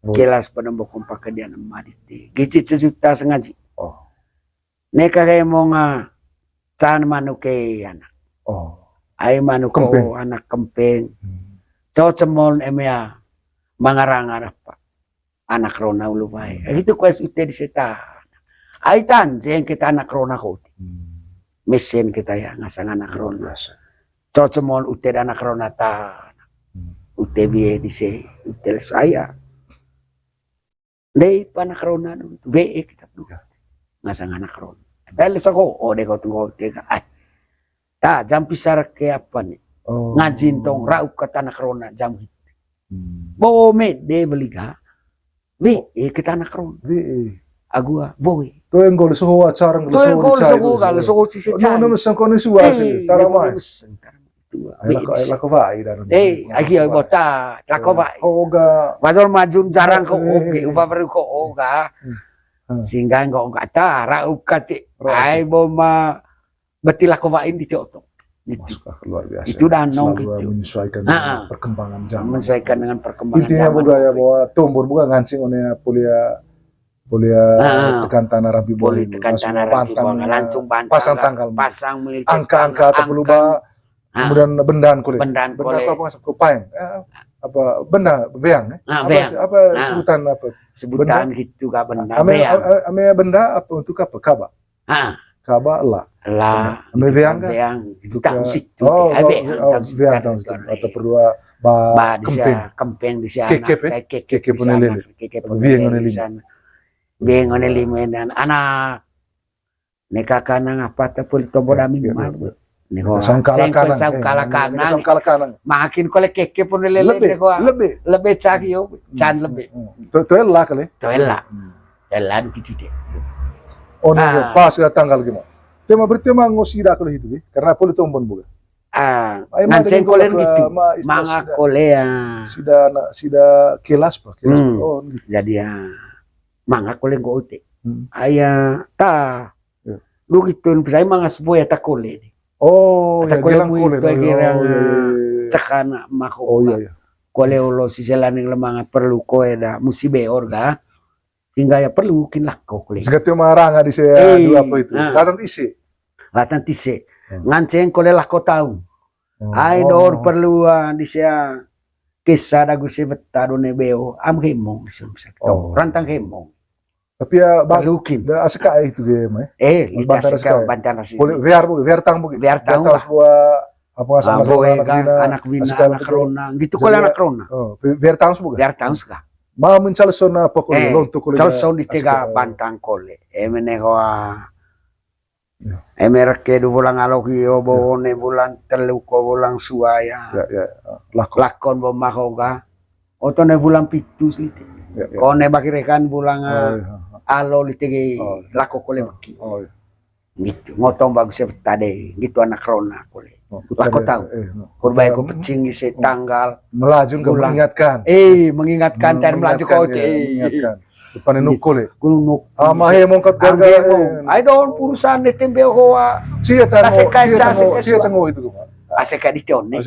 kelas penembokong pakadian emaditi. Gici 1 juta sengaji. Oh. Neka kaya mo nga saan manuke anak. Oh. Ay manuko anak kempeng. Cocemol emya mangarang-arap pa. Anak rona ulubay. Itu kwes ute di seta. Ay tan, siyan kita anak rona ko. Mesin kita ya ngasang anak rona. Cocemol ute anak rona ta. Ute biye di se utel saya. Dei panak rona no. Be kita tuh. Ngasang anak rona. Dahil sa ko, o de ko tungkol teka. Ay. Ta, jam pisar ke apa nih? Ngajin tong rauk kata anak rona jam hit. Bo me de beliga. Be kita anak rona. Be agua boy. To yang gol soho acara ngol soho gal soho si se chai. No mesan kono suwa si taramai. La vai dan. Agi bota, la vai. Oga. Badol majun jarang ko oge, upa baru ko oga. Sehingga enggak kata rauk kate. Ai boma betil la vai di toto. Luar biasa. Itu danong gitu. Menyesuaikan perkembangan zaman. Menyesuaikan dengan perkembangan intinya zaman. Intinya budaya bahwa tumbur bukan ngancing oleh tekan tanah rapi boleh tekan tanah rapi langsung bantang pasang tanggal pasang angka atau berubah kemudian bendaan kulit benda apa kupaing apa benda beang apa sebutan apa sebutan gitu gak benda ame benda apa untuk apa kaba kaba la ame beang itu tahu situ beang atau perlu kempeng di sana keke punelele Bengon elimenan anak neka kanang apa tapul tobo dami malu neko sangkala kanang makin kole keke pun lele lebih cagi yo can lebih to ella kali to ella gitu deh pas ya tanggal gimana tema bertema ngosida kali itu karena poli tombon bukan nganceng kolen gitu manga kolea sida kelas pak jadi ya manga koleng ko uti aya ta lu gitu saya manga sebuah ta kole ya gelang kole cekana mako kole ulo si selaning lemanga perlu koe da musi beor ga hingga ya perlu kin lakko kole segatio maranga di saya dua apa itu latan tise nganceng kole lakko tahu ai dor perlu di saya kisah dagu si betado ne beo am hemong rantang hemong tapi ya balukin da asika itu game bantar nasi biar tang sebuah apa anak bina anak rona gitu kalau anak rona biar tang suka mau mencalson apa kole calson di tiga bantang kole emene hoa Emerek ke du bulan aloki obone bulan telu ko bulan suaya. Ya. Lakon bo mahoga. Otone bulan pitu slite. Kone bakirekan bulan alo litege lako kole baki. Gitu. Ngotong bagus tade gitu anak rona kole. Lako tahu. Kurbai ko pecing di tanggal melaju enggak mengingatkan. Mengingatkan dan melaju kau mengingatkan. Depan nukul Gunung. Mahe mongkat garga. Ai don urusan de tembe hoa. Cia tango itu kok. Aseka di tione.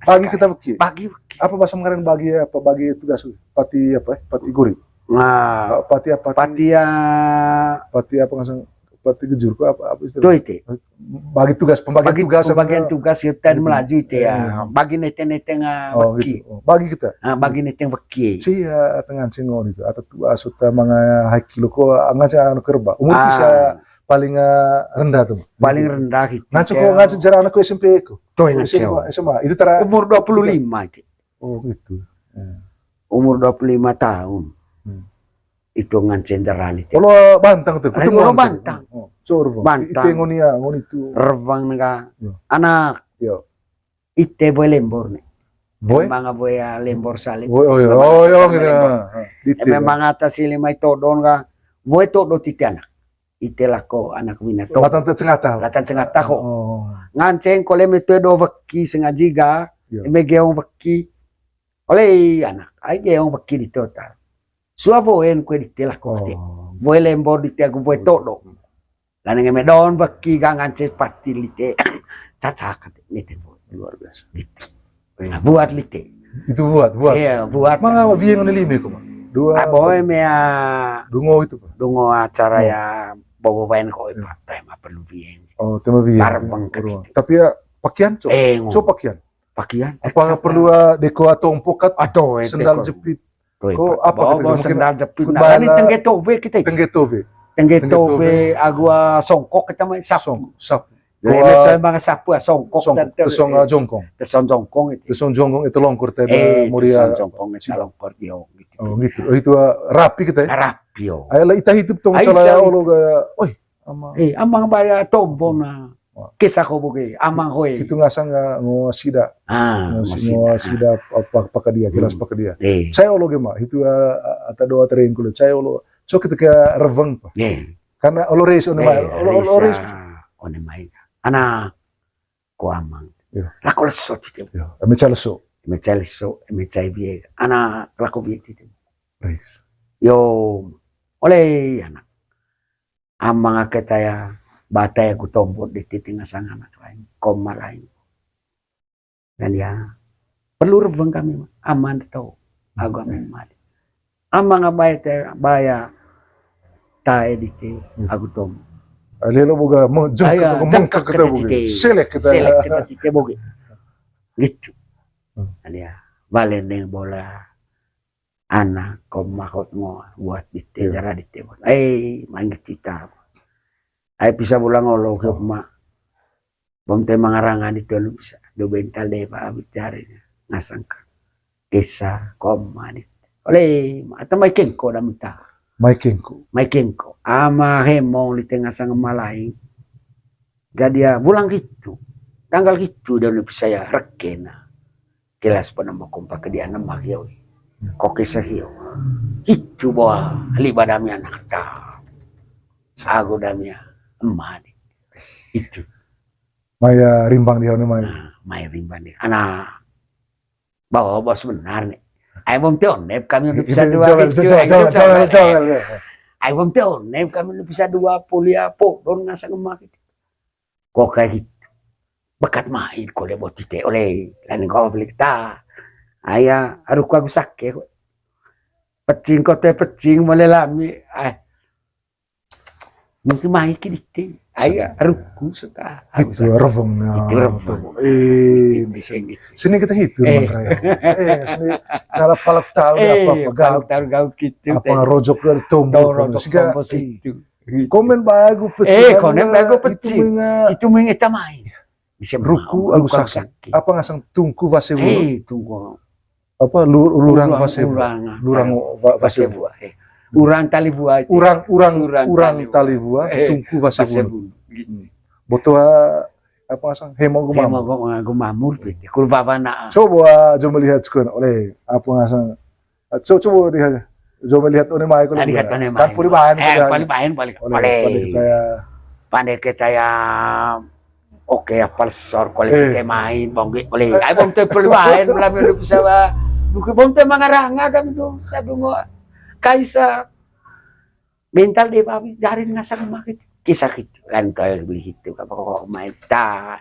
Bagi kita beki. Bagi. Apa bahasa kemarin bagi apa bagi tugas pati apa pati guri. Nah, pati apa ngasang pati gejur kok apa istilah. Tuh itu. Bagi tugas pembagian tugas kita melaju itu ya. Bagi nete beki. Bagi kita. Bagi nete beki. Cia tengah cingol itu atau asuta mga hakilo ko angaca anu kerba. Umur bisa paling rendah tuh. Paling rendah gitu. Ngaco jarak anakku SMP ku. Tuh yang ngaco. SMA. Itu tera umur 25 itu. Oh gitu. Umur 25 tahun. Itu ngancen jarani. Kalau bantang tuh. Kalau bantang. Bantang. Itu ngoni itu. Revang nga. Anak. Yo. Ite boy lembor nih. Boy? Mga boy lembor salib. Oh gitu. Memang atas lima itu don nga. Boy to do titi anak. Ite lako anak winato. Latan cengata. Ko. Ngancen kole meto do vaki sengajiga. Megeong vaki. Oleh anak. Ay geong vaki di total. Suavoen kue ditelah ko ate. Boy lembor di tiago boy todo. Lan ngeme don vaki gangan pati lite. Cacak nite boy. Luar biasa. Gitu. Nah, buat lite. Itu buat. Iya, buat. Mga bieng ni lime ko man. Dua. Boy mea dungo itu Pak. Dungo acara ya bobo bayan ko ipa. Tema perlu bieng. Oh, tema bieng. Barbang tapi ya pakaian pakaian. Pakaian. Apakah perlu deko atau umpokat atau sendal jepit? Ko apa kita sendal jepit. Nah, ini tengetove kita. Tengetove agua songkok kita mah sapu. Lemet mga sapu songkok dan tesong jongkong. Tesong jongkong itu longkor teh muria. Jongkong itu longkor dia gitu. Oh gitu. Itu rapi kita ya. Rapi yo. Ayolah ita hidup tong calaya olo ga. Oi, amang baya tombo na. Kisah ko bugi, amang hoy. Itu ngasang ngo sida. Ngo sida pakadia, kelas pakadia. Saya olo ge mah, itu ata doa tereng kulo. Saya olo so ketika reveng pa. Karena olo race on mai, olo race on mai. Ana ko amang. Lako leso tite. Ame chaleso. Eme chai bieg. Ana lako bieg tite. Yo ole anak. Amang aketaya batay ko tombot di titingas ang anak lain, koma lain. Dan ya, perlu reveng kami, aman ito, ako amin mali. Ang mga baya, tayo dito, ako tom. Lelo boga, jangka kita boga, selek kita dito boga. Gitu. Dan ya, balen ng bola, anak, komakot mo, buat dito, jara dito. Ay, maingit kita. Ay bisa bulang olo ke mak. Bomte mangarangan itu lu bisa. Do bental deh pak bicara ngasangka. Kisah koma dit. Oleh atau mai kengko dah minta. Mai kengko. Ama hemong di tengah sang malaing. Jadi ya bulang gitu. Tanggal gitu dia bisa ya rekena. Kelas penambah kompak ke dia nama kiau. Kok kisah kiau. Itu bawa libadami anak ta. Sago damia. Emak itu Maya rimbang dia nih Maya rimbang dia anak bawa bos benar nih ay bom tionep kami udah bisa dua ay bom tionep kami udah bisa dua kuliah po don ngasa emak itu kok kayak gitu bekat main kole bot cite oleh lain kau beli ta ayah aduh aku sakit pecing kau teh pecing melelami mesti main kiri ayah ruku suka itu revengnya sini kita hitung sini cara palak tahu apa gaul gitu apa rojok dari tombol komen bagus pecing itu mengeta main ruku aku sakit apa ngasang tungku vasewu tunggu apa lurang vasewu urang tali buah urang tali buah tungku vasewu Butuh apa asang hemo gumam. Gumamur piti. Kurva na. Coba coba lihat sekarang oleh apa asang. Coba lihat. Coba lihat oleh mai ko. Lihat oleh mai. Kan puri bahan. Pali bahan balik. Oleh pandai kita ya. Oke, apal sor kualitas kayak main, bongge boleh. Ay bong te perbahan, belum ada bisa ba. Bukan bong te mangaranga kami tuh, sabi mo. Kaisa mental di papi jarin ngasang makit. Kisah gitu kan kayak beli itu kapag main tanah.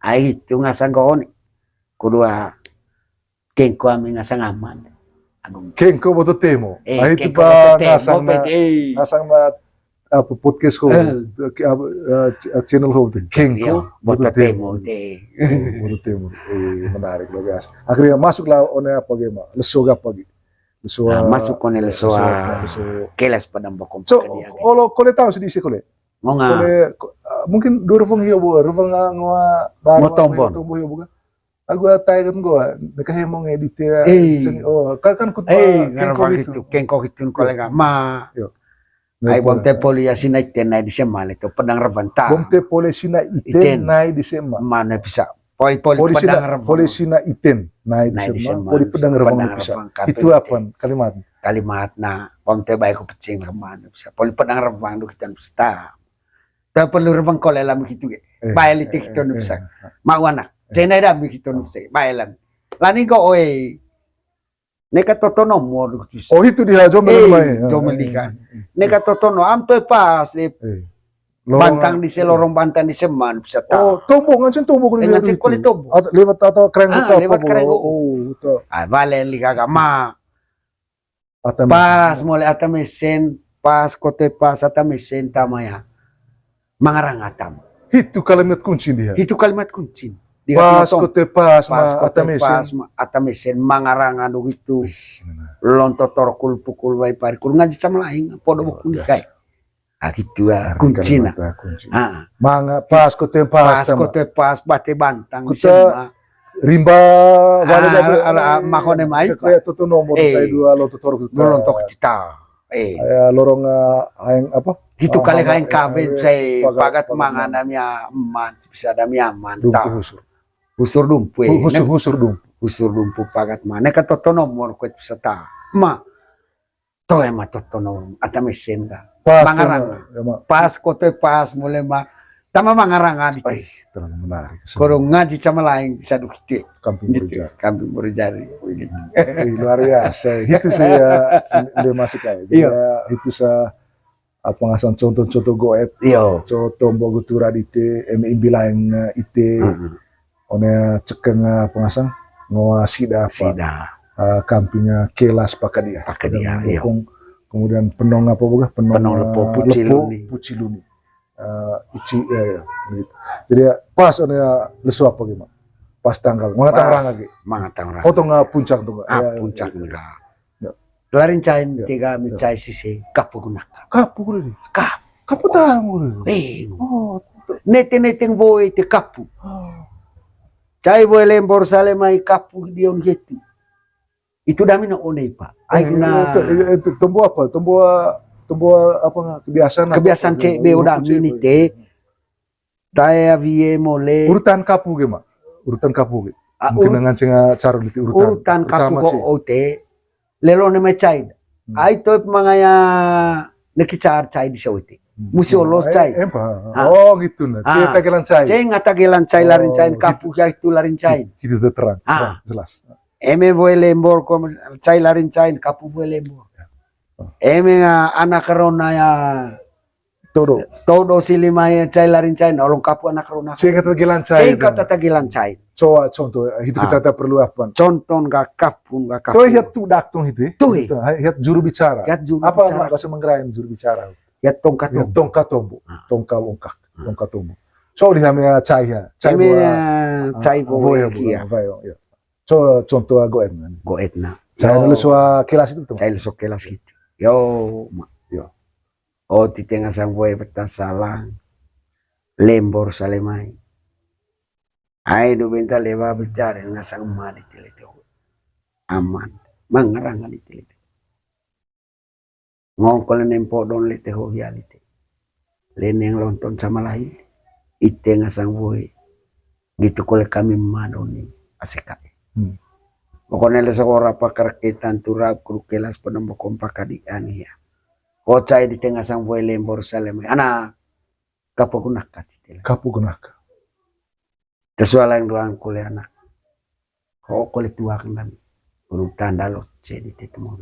Ay itu ngasang ko kedua kengko kami ngasang aman. Kengko boto temo. Ay itu pa ngasang na apa podcast ko channel ko Kengko boto temo boto temo menarik loh guys. Akhirnya masuklah one apa game lesoga pagi. Masuk kone lesoa kelas padang bokom. So, kalau kole tahu sedih kole. Kole mungkin dua rufeng hiyo bu, rufeng ngawa baru tombon hiyo bu. Aku tahu kan gua, mereka hemong edit ya. Oh, kan kut Kengko itu kolega ma. Ay bom te polisi na iten na di sema itu pedang rebanta. Bom te polisi na iten na di sema. Mana bisa? Polisi na iten na di sema. Poli pedang rebang bisa. Itu apa kalimat? Kalimat na bom te baik ko pecing remana bisa. Poli pedang rebang do kita bisa. Ta perlu rebang kole lam gitu ge. Bae litik to bisa. Mawana. Cena da gitu bisa. Bae lan. Lani ko oi. Neka totono mo. Oh itu dia jomel kan. Neka totono am to pas bantang di selorong bantang di seman bisa tahu. Oh tombongan sih tombongan dengan kulit tombong. Lewat atau keren lewat keren. Oh betul. Valen liga gama. Pas mulai ata mesin pas kote pas ata mesin tamaya. Mangarang atam. Itu kalimat kunci dia. Itu kalimat kunci. Pas kote pas ata mesin mangarangan gitu lontotor kul pukul wai pari kul ngaji sama lain podo bukul kai gitu kunci na manga pas kote pas bate bantang kuta rimba wala makone mai kayak tutu nomor kayak dua lontotor lontok kita lorong aing apa gitu kali kain kabe saya pagat manganamnya aman bisa damnya aman husur dumpu husur dumpu pagat mana ka totono mo ko bisa ma to ema totono ata mesin ka mangarang pas kote pas mulai ma tama mangarang adi terlalu menarik korong ngaji sama lain bisa dukti kampung Murijari luar biasa itu saya udah masuk kayak itu saya apa ngasan contoh-contoh goet contoh bogutura dite imbilain ite one cekeng pengasang ngawa sida kampingnya kelas pakadia kemudian penong apa buka penong lepo puciluni ici ya gitu. Jadi pas one lesu apa gimana pas tanggal mangatang lagi foto nggak puncak tuh puncak enggak larin cain tiga micai sisi kapu gunak kapu tamu oh nete boy te kapu cai boy lembor sale mai kapu dion gitu itu dami na one pak aina itu tumbuh apa tumbuh apa kebiasaan cek be udah ini te taya vie mole urutan kapu gimana urutan kapu mungkin dengan singa caro di urutan kapu ko ote lelo ne me cai ai to mangaya nekicar cai di sawite musiolos cai oh gitu nah tagelan cai tagelan cai larin cai kapu ya itu larin cai itu terang jelas eme boy lembor ko cai larin cai kapu boy lembor eme anak corona ya todo silimaya cai larin cai olong kapu anak corona kata tagelan cai coba contoh itu kita perlu apa contoh nggak kapu tuh hiat tuh daktung itu hiat juru bicara apa bahasa menggerain juru bicara ya tongkat tombo so di hamnya cai so contoh goetna cai dulu soal kelas itu cai lu kelas gitu yo oh di tengah sang boy salah lembor salemai ai do benta lewa bicara dengan sang madi telete aman mangarangan itu ngongkol nempo don lete ho hialite leneng lonton sama lain ite ngasang boy gitu kole kami manoni asikai pokoknya le sekolah pakarakitan turap kelas penembok kompak kadian ya kocai di tengah sang boy lembor salem anak kapogunak Kapugunaka. tesuala yang doang kole anak kole tua kan urung tanda lo di tetemu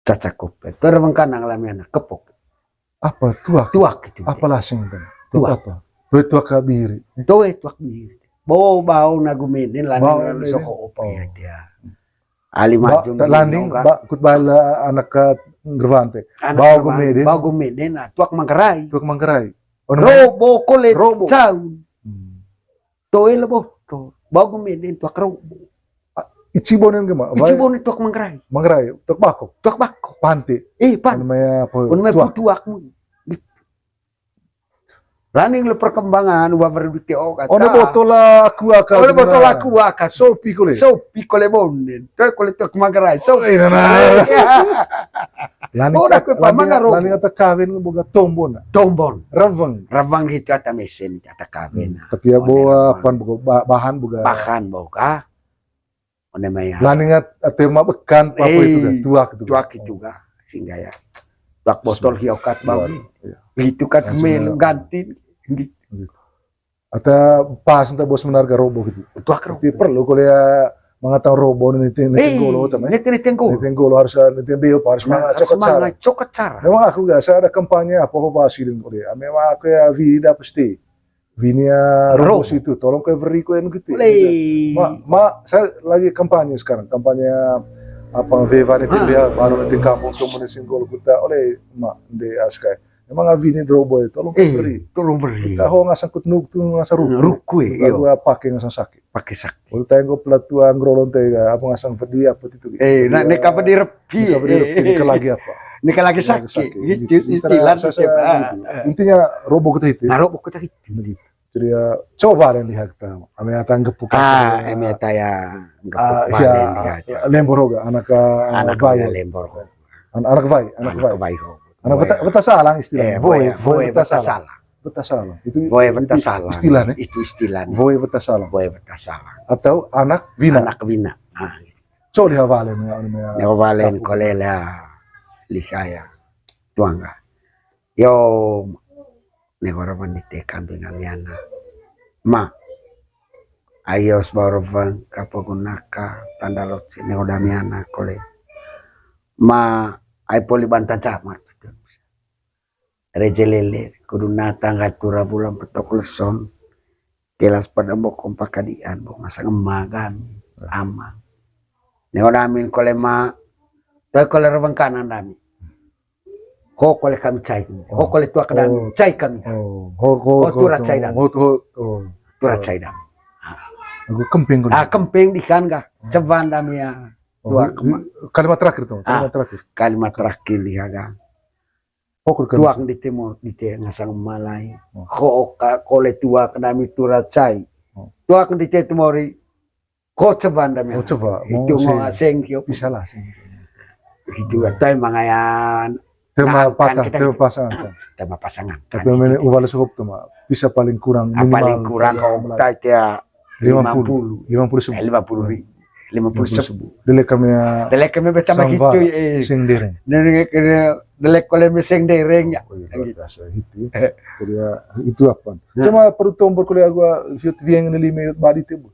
cacakop terbang kanang lami anak kepok Apa tuak? tuak gitu Apa lasing itu? Tuak. Apa? Tuak kabiri. tuak nih bau naguminin landing soko opa ya dia ali maju Landing kut bala anak ke gervante. Bau gumeden tuak mangkarai tuak mangkerai. robo kole Robo. cau toe lebo to bau gumeden tuak robo Ichibonen gema. icibon tuak mangkarai Mangkerai. Tuak bako. tuak bako Panti. pan Namanya apa? Unme Tuak. tuak mu. Laning lo perkembangan wa berdute o kata. Ono botola aku akan. Ono botol aku akan. Sopi kole. So pikole bonden. Toy kole tok manggarai. So Nana. Ora ko pamangaro. Laning ata kawin boga tombon. tombon. Ravang. Ravang itu ata mesin ata kawin. Tapi ya bawa pan boga bahan boga. Bahan boga. One maya. Laning ate ma bekan apa itu kan? Tuak itu. Tuak itu ga sehingga ya. Tuak botol hiokat bau. Iya. Itu kan melu ganti. Atau pas entah bos menarga robo gitu. Tuak ro. Jadi perlu kalau ya mengatakan robo niti golo teman. Niti golo. Niti golo harus niti bio harus semangat cokot cara. Memang aku gak ada kampanye apa hasilin kole. Memang aku ya vida pasti. Vinia robo situ, tolong ke Verico yang gitu. Saya lagi kampanye sekarang, kampanye apa Viva niti dia baru niti kampung temen singgol kita oleh mak de askai. Memang avini robo itu tolong beri. Tolong beri. Kita ho ngasangkut nuk tu ngasang ruku Lalu pakai ngasang sakit. Pakai sakit. Kalau tengok pelatuan grolon tega apa ngasang pedi apa itu. Nek apa di repi. Nek lagi apa? Nek lagi sakit. Gitu istilah intinya robo kita itu. Robo kita itu. Begitu. Jadi ya coba dan lihat kita. Ame atang gepuk. Ame ya gepuk balen ya. Lemboroga anak vai. Lembor. Anak vai. Anak beta salah istilahnya. Boy beta salah. Beta salah. Itu boy beta salah. Istilahnya. Itu istilahnya. Boy beta salah. Boy beta salah. Atau anak vina. Anak vina. Coba lihat valen ya. Nego valen kolela likaya. Tuanga. Yo nego raman dite kambing amiana. Ma. Ayos barovan kapogunaka tanda lotsi nego damiana kole. Ma ay poli bantan camat. Rejelele kudu natang atura bulan petok leson kelas pada mbok kompak kadian mbok masang emagan ama nego namin kole ma toy kole rebang kanan nami ho kole kami cai ho kole tua kadang cai kami ho tura cai dam tura cai dam aku kemping kole kemping di kan ga ceban dami ya tua kalimat terakhir tuh kalimat terakhir di haga tuak di temo di te ngasang malai ho kole tua kenami tura cai tuak di te temori ko ceban dami coba itu mau aseng kyo bisa lah sih itu tay mangayan tema pasangan tapi memang uval suhup tuh bisa paling kurang kau tay ya 50 Delek kami betama gitu sing dereng. Delek kole meseng dereng ya. Itu. Jadi itu apa? Cuma perlu tombol kole agua shoot vieng nilime badi tebu.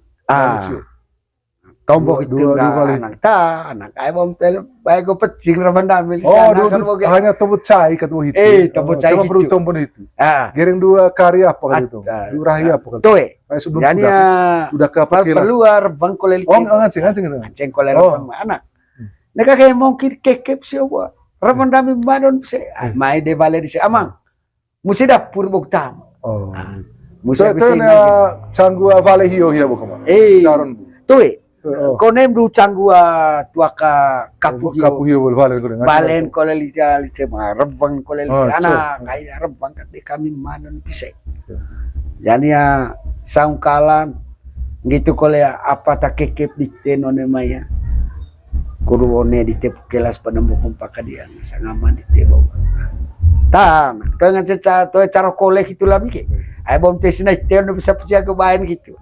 Tombol itu anak ay bom tel bay go pecing raman damil hanya tombol cai katu itu. Tombol cai cuma perlu tombol itu. Gereng dua karya apa kan itu? Dua rahi apa kan? Toe. Jadi sudah kapal keluar bang kolel. Ngancing itu. Ngancing kolel anak. Neka kayak mungkin kekep sih gua. Raman damil banon se. Mai de vale di se amang. Musi dapur buktam. Musi canggua vale hio hia bukama. Caron. Toe. Konem du canggua tuaka kapuhio valen kolel ija lice ma rebang kolel anak kayak rebang kan di kami manon bisa. Jadi ya sangkalan gitu kole apa tak kekep di tenone maya kudu one di tep kelas penembuk kompak dia sangaman di tebo tan tengah ceca to cara kole gitu lah mike Ay bom tes na ite no bisa punya kebayan gitu.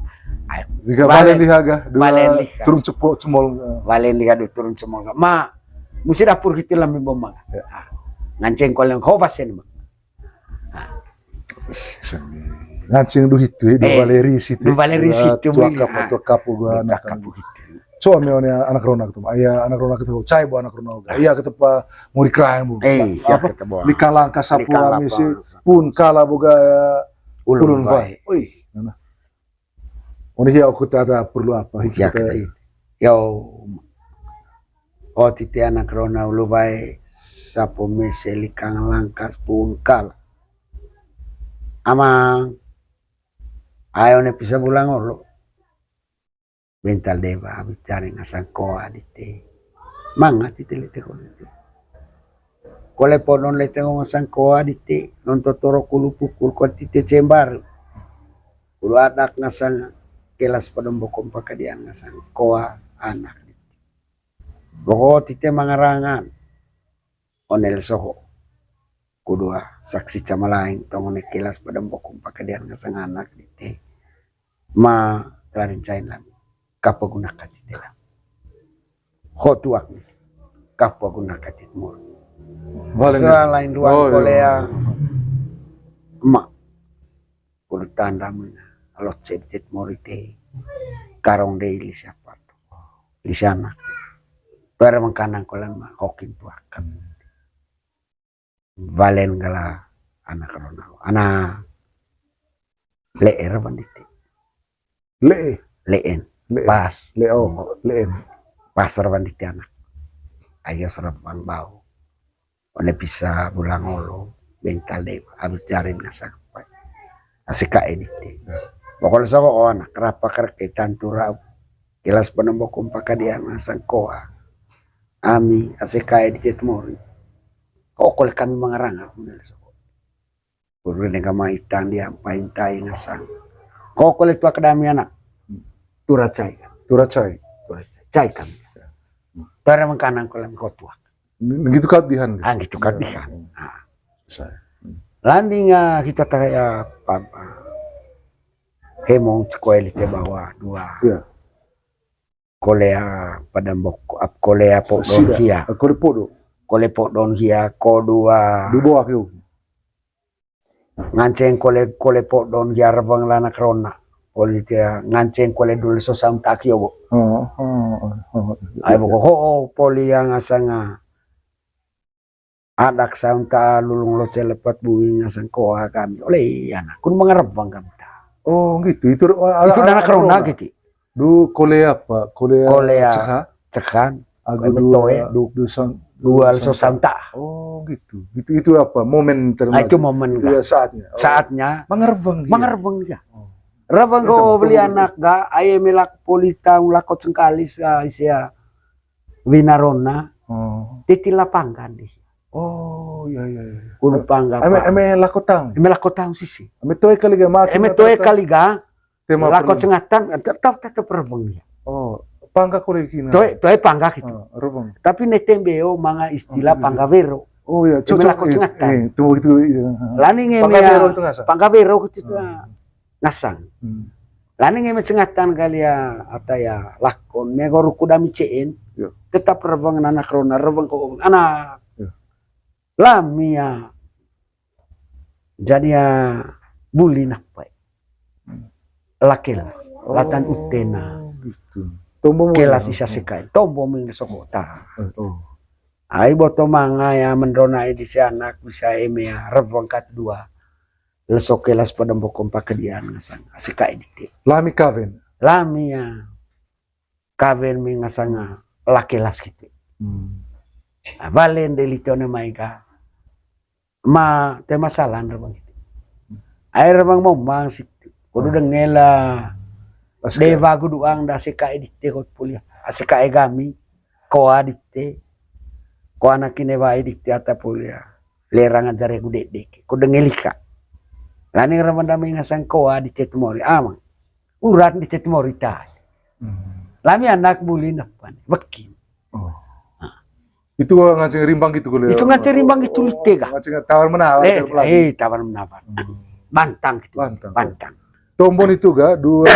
Ay Jika balen lihaga, balen liha. turun cepok cemol. Balen liha do turun cemol. Ma musi dapur gitu lambi bom ma. Nganceng koleng hovasen ma. Ngancing du hitu, du Valeri situ. Du Valeri situ. Tua kapu gua anak kapu gitu. So meone anak rona ketemu. Aya anak rona ketemu. Cai bo anak rona. Iya ketepa mau dikraing bu. Iya ketemu. Di kalangka sapu misi pun kala boga ulun vai. Oi. Oni hiya aku tata perlu apa? Ya kata yo titi anak rona ulu vai sapu misi likang langkas pun kala. Amang ayo ne bisa bulang olo mental deba bicara ngasang koa dite manga tite lete kole ponon lete ngasang koa dite non totoro kulu pukul ko tite cembar kulu anak ngasang kelas padombo kompa kadian ngasang koa anak dite boko tite mangarangan onel soho kudua saksi camalaing tongone kelas pada bokum pakadian ngasang anak dite ma tlarincain lam kapo gunakan dite lam khotuak ni kapo gunakan dite mo basa lain dua kolea ma kudu tanda mina alot cedit morite karong dei li siapa li sana para mangkanang kolang ma hokin tuakan Valen gala anak rona ana leer banditi leen pas leen pasar banditi anak ayo serapang bau one bisa bulang olo bental deh habis jarin ngasak asika edite pokoknya sama anak kerapa kerketan turau kelas penembok kumpa kadian ngasang koa ami asika edite mori okol kami mengarang aku nel soko. Guru dengan maitan dia paintai ngasang. Kokol itu akademi anak. Turacai. Cai kami. Tara mengkanang kolam kotua. Gitu kadihan. Gitu kadihan. Landing kita tanya papa. Hemong sekolah te bawa dua. Iya. Kolea pada mbok kolea po kia. Kole podon hia kodua dubo aku nganceng kole podon hia ravang lana krona kole tia nganceng kole dul so sam takio bo ay bo ho poli yang asanga adak sam ta lulung lo celepat buing asang koa kami oleh anak kun mangaravang kami ta gitu itu lana krona gitu du kole apa kole cekan aku du sang dual so santa. Gitu. Itu apa? Momen terbaik. Itu momen itu ya saatnya. Saatnya mangerveng dia. Ravang ko beli anak ga aye melak polita ulakot sengkali sa isia winarona. Titila panggan di. Iya. Kudu pangga. Ame lakotang sisi. Ame toe kaliga mati. Ame toe kaliga. Lakot sengatan tetap ravang dia. Pangga kolekina. Toe pangga gitu. Tapi netembeo mga istilah panggavero. Iya, cocok ngatan. Tunggu itu. Lani ngeme panggavero gitu ngasang. Lani ngeme ngatan kali ya ataya lakon negoro kudami ceen. Tetap revang anak rona revang ko anak. Lamia. Jadi ya buli nakpai. Lakel. Latan utena. Gitu. Kelas isa sikai tombo ming sokota ai boto manga ya mendrona di si anak bisa emea revang kat dua lesok kelas pada bokom pakedian ngasang sikai dite lami kaven ya kaven ming ngasanga lakelas gitu valen delitone maiga ma te masalah revang itu ai revang momang situ kudu dengela Deva guduang da sikai dite kot pulia. Sikai gami koa dite. Koa na kineva dite ata pulia. Lerang ajare gudedek. Ko dengelika. Lani ramandami ngasang koa dite temori amang. Urat dite temori ta. Lami anak bulin apa? Beki. Itu ngaceng rimbang gitu kuliah. Itu ngaceng rimbang itu litega. Ngaceng tawar menawar. Tawar menawar. Bantang gitu. Bantang. Bantang. Tombon itu ga dua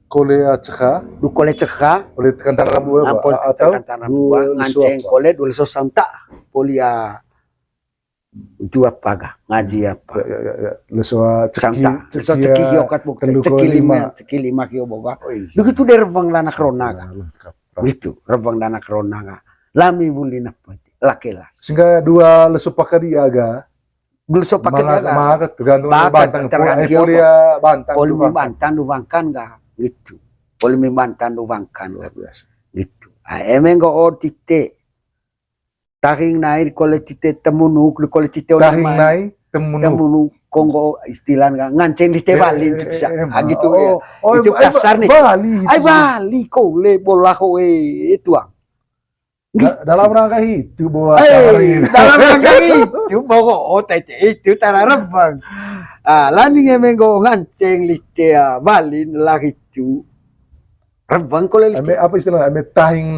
kolea ceka, Du kole cekha, oleh tekan tangan rambut apa? Atau dua nganceng suap. kole dua sosanta polia dua paga ngaji apa. Ya. Lesua Santa, so ceki hiokat bukti, ceki lima kio boga. Begitu deh revang lana krona ga. Gitu, revang lana krona ga. Lami bulina pati, lakelas. Sehingga dua lesu pakadia ga. Belum so pakai jaga. Makat tergantung bantang. Tergantung Polia bantang. Polimi bantan duvangkan ga. Gitu. Polimi bantan duvangkan ga. Gitu. Emang go o tite. Tahing naik kole tite temunuk, kole tite tahing naik temunuk. Kongo istilah ga nganceng di tebalin bisa. Gitu ya. Itu kasar nih. Bali. Bali kole bola kowe itu ang. Dalam rangka itu buat dalam rangka itu bawa itu tararabang. Laning emenggo nganceng litea balin lagi itu. Rebang kole litea. Apa istilahnya? Tahing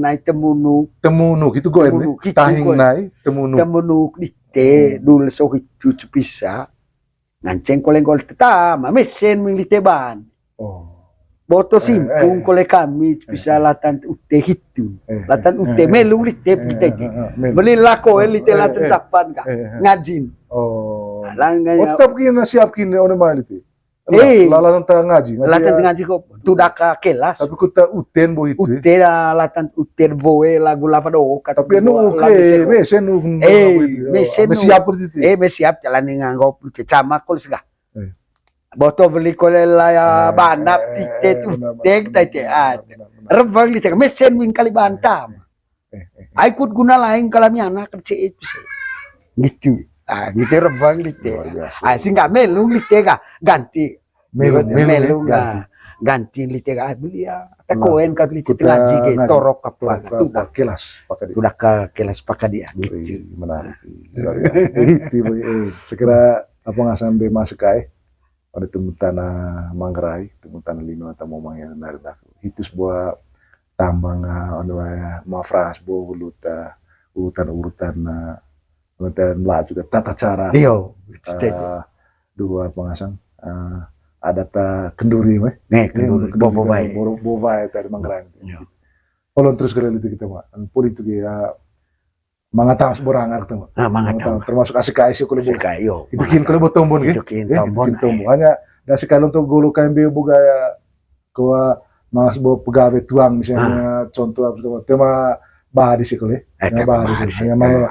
naik temunuk itu gue ini. Tahing naik temunuk lite dul so itu bisa. Nganceng kole tetama mesin ming liteban. Oh. Boto simpung kole kami bisa latan ute hitu. Latan ute melung lite pitete. Beli lako lite latan tapan ka. Ngajin. Oh. Langanya. Tetap kina siap kina one mal itu. Latan ta ngaji. Latan ngaji ko tudaka kelas. Tapi kuta uten bo itu. Ute latan uten voe lagu lapado. Tapi anu mesen mesen siap itu. Siap jalan nganggo camak kol segah. Boto beli kolela ya banap tiket utek tete ada. Rebang di tengah mesin wing kali bantam. Aikut guna lain kalau anak kecil itu gitu. Gitu rebang di tengah. Sehingga melung di tengah ganti melung ganti di tengah beli ya. Tekoen kali di tengah jige torok apa. Sudah kelas pakai dia. Sudah ke kelas pakai dia. Gitu. Menarik. Itu segera apa ngasan be masuk kai. Ada temu tanah Manggarai, temu tanah Lino atau Momang yang narida. Itu sebuah tambang mafras bo luta urutan lah juga tata cara. Dua pengasang ada kenduri kenduri bovai dari Manggarai. Kalau terus kali itu kita mah, politik ya mangatang seberangar tuh. Mangatang. Termasuk ASKI sih kalau itu kin kalau buat tombon gitu. Tombon. Hanya dasar kalau untuk gulu KMB boga ya kau mas bawa pegawai tuang misalnya contoh apa tema bahadi sih kalau hanya mau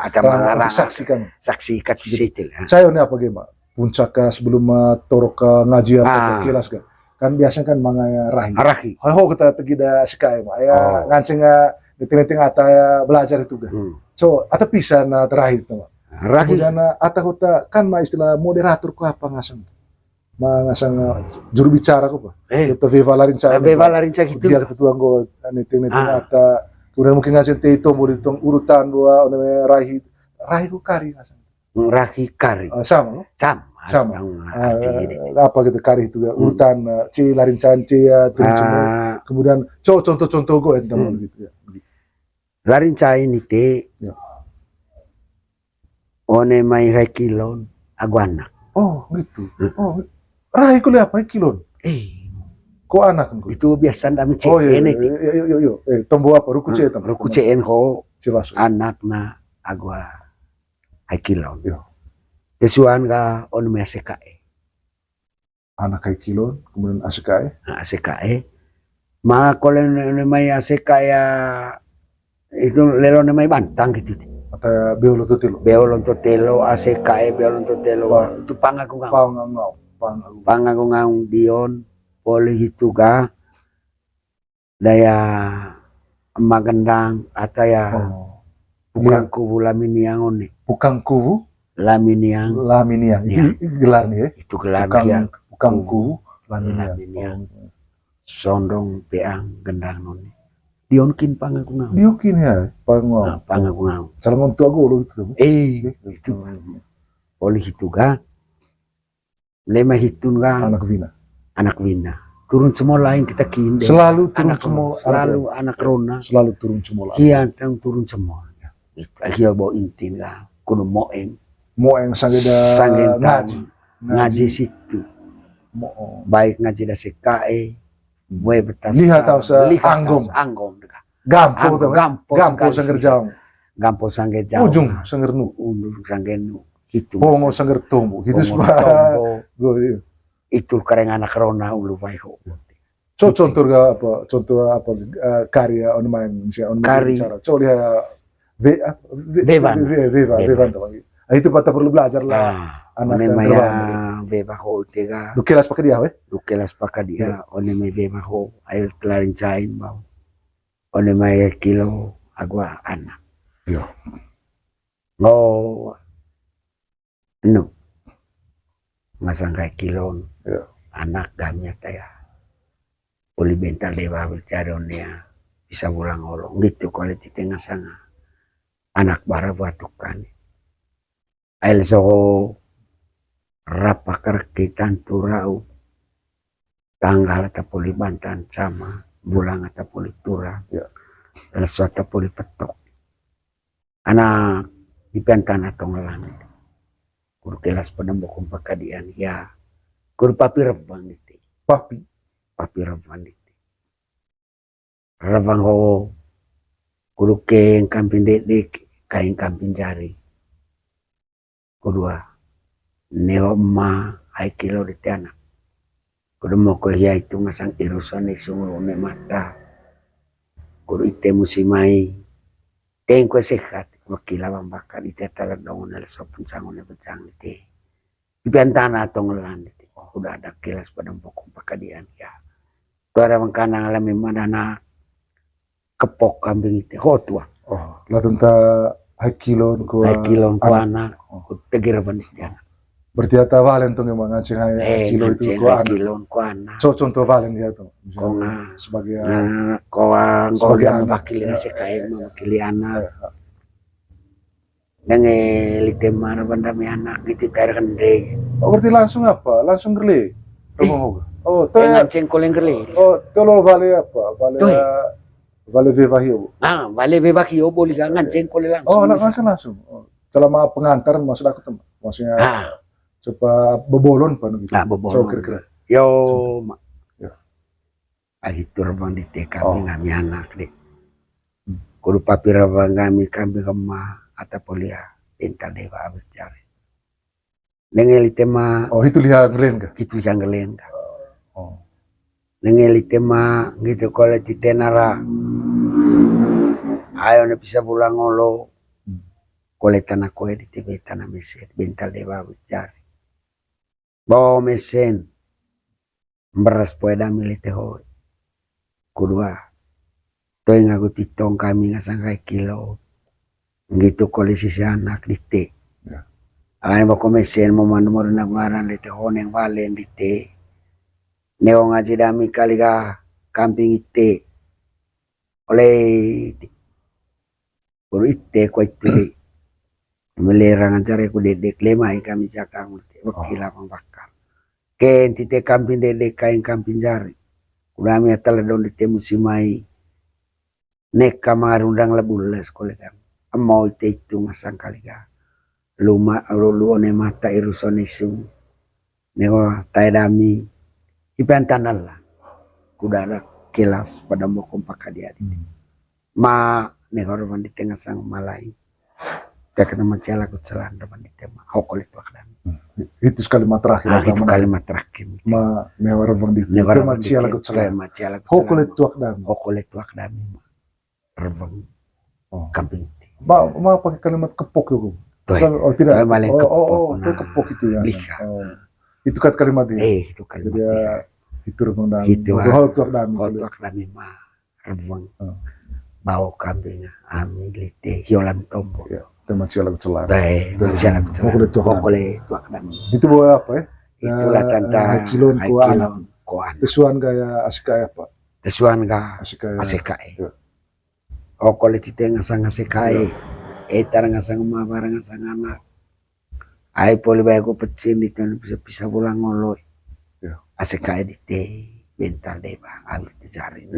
saksikan situ. Saya ini apa gimana? Puncak sebelum torok ngaji apa kilas kan biasanya kan mangaya rahi. Kita tegida SKI mah ya nganceng di ata belajar itu kan. So, atau bisa na terakhir tuh. Kemudian atau kita kan mah istilah moderator ku apa ngasang juru bicara ku apa? Itu Viva Larinca gitu. Dia ketua go niting ata kemudian mungkin ngasih itu mau dihitung urutan dua rahi ku kari ngasang. Rahi kari. Sama. Apa gitu kari itu ya urutan C Larincan C kemudian contoh-contoh go teman gitu ya. Larinca ini te one mai kilon anak. Oh gitu. Oh rahi kuliah apa kilon? Kok anak kan? Itu biasa kami cek. Oh iya. Tombo apa? Ruku cek. Ruku cek ho. Anak na agua kilon. Tesuan ka on mai ASKI. Anak kilon kemudian ASKI. ASKI. Ma kolen mai ASKI itu lelo namai bantang gitu. Atau Beolonto Telo ASKI Beolonto Telo itu pangagungang dion poli itu ga daya magandang atau ya bukan kubu laminiang oni. Bukan kubu laminiang. Gelar nih ya. Itu gelar dia. Bukan kubu laminiang. Sondong peang gendang noni. Dionkin pangagungang. Dionkin ya, pangagungang. Calon tua gue loh itu. Itu. Oleh itu ga, lema hitun ga. Anak Wina. Turun semua lain kita kinde. Selalu turun semua. Selalu anak Rona. Selalu turun semua. Iya, turun semua. Itu akhirnya bawa intin ga. Kuno moeng. Moeng sanggeda ngaji. ngaji situ. Baik ngaji da sekae, boy betas. Lihat tahu sa anggom. Gampo sanggerjang. Gampo sanggerjang. Ujung sanggernu. Ujung sanggernu. Itu. Hongo sanggertombo. Itu itu kareng anak rona ulu baik. Contoh apa karya on main misalnya on cara. Coba Vevan. Itu patah perlu belajar lah. Anak saya Veva ho tega. Lukelas pakai dia, Lukelas pakai dia. One me Veva ho air kelarin cain mau. One me kilo agua anak. Yo. No. Ngasang kay kilon. Anak gamnya taya. Uli bentar lewa bicara onia. Bisa pulang olong. Gitu kalau di tengah sana. Anak bara buatukan. Ail so rapakar kitan turau. Tanggal ata puli bantan sama. Bulang ata puli turau. Lesu ata puli petok. Anak di bantan atong langit. Kur kelas penembok pakadian ya. Kur papi rebang itu. Papi rebang itu. Rebang ho. Kudu keng kamping dedek. Kain kamping jari. Kedua. Neoma hai kilo di tiana. Kudu mau ya itu ngasang irusan isung lone mata. Kudu ite musimai. Tengko sehat. Wakila bakal ite taladong nel sopun sangon becang ite. Di bentana atong lan ite. Udah ada kilas penembok pakadian ya. Tuara mangkana alami madana kepok kambing ite hotua. Oh, lah tentang hakilon ko anak. Tegir bandian. Berarti ata valen tuh memang ngacing hakilo itu ko anak. Hakilon ko anak. Contoh valen dia tuh. Sebagai anak wakil si kaya mewakili anak. Lite mana benda mi anak gitu terkendai. Oh, berarti langsung apa? Langsung gerle. Oh, tuh ngacing koleng gerle. Oh, tolo vale apa? Vale Vevahio. Vale Vevahio boleh ngancing koleng langsung. Oh, langsung. Oh, selama pengantaran maksud aku tuh. Maksudnya coba bebolon gitu. Bebolon. So, kira-kira. Yo. Itu rabang di kami ngami anak deh. Kudu papi rabang kami kemah atau polia ental dewa abis cari. Nengeli tema. Oh, itu lihat ngelen kah? Itu lihat ngelen kah? Oh. Nengeli tema gitu kalau di tenara. Ayo na bisa pulang ngolo. Kole tanah koe di tibe tanah mesin. Bental dewa abis cari. Bawa mesin. Beras poeda milite hoi. Kedua. Toy ngaku titong kami ngasang kay kilo. Gitu kolisi si anak dite. Ay bako mesin mo manumor na ngaran dite honeng valen dite. Neo ngaji dami kaliga camping ite. Oleh puro ite ko itu di. Melerang acara ku dedek lemai kami cakang ite. Wakila pambakar. Ken tite camping dedek kain camping jari. Kudami atala don dite musimai. Nek kamar undang lebulas kole kami. Mau itu masang kaliga. Luma luone mata iruson isung. Nego taedami. Ipentanal lah. Kuda ada kilas pada mokom pakadia. Ma nego roman di tengah sang malai. Dekat nama cela kucelan roman di tema. Hokol itu akadami. Itu kalimat terakhir. Itu kalimat terakhir. Ma nego roman di tema cela kucelan. Hokol itu akadami. Hokol itu akadami. Rebang kambing. Ma pakai kalimat kepok itu. Oh tidak. Itu kepok itu ya. Itu kan kalimat itu. Itu kalimat. Jadi itu rebang dami. Itu akadami. Itu akadami ma rebang. Bau kambing ami lite hiolan tombo. Tema cela kucelan. Hokol itu akadami. Itu bawa apa ya? Itulah tentang kilon kuan. Tesuan gaya asikai apa? Tesuan ga asikai. O kole tite ngasang asikai. Etar ngasang mabar ngasang anak. Ai poli bae ko pecin itu bisa pulang ngoloi. Asikai dite bentar deh bang habis dicari.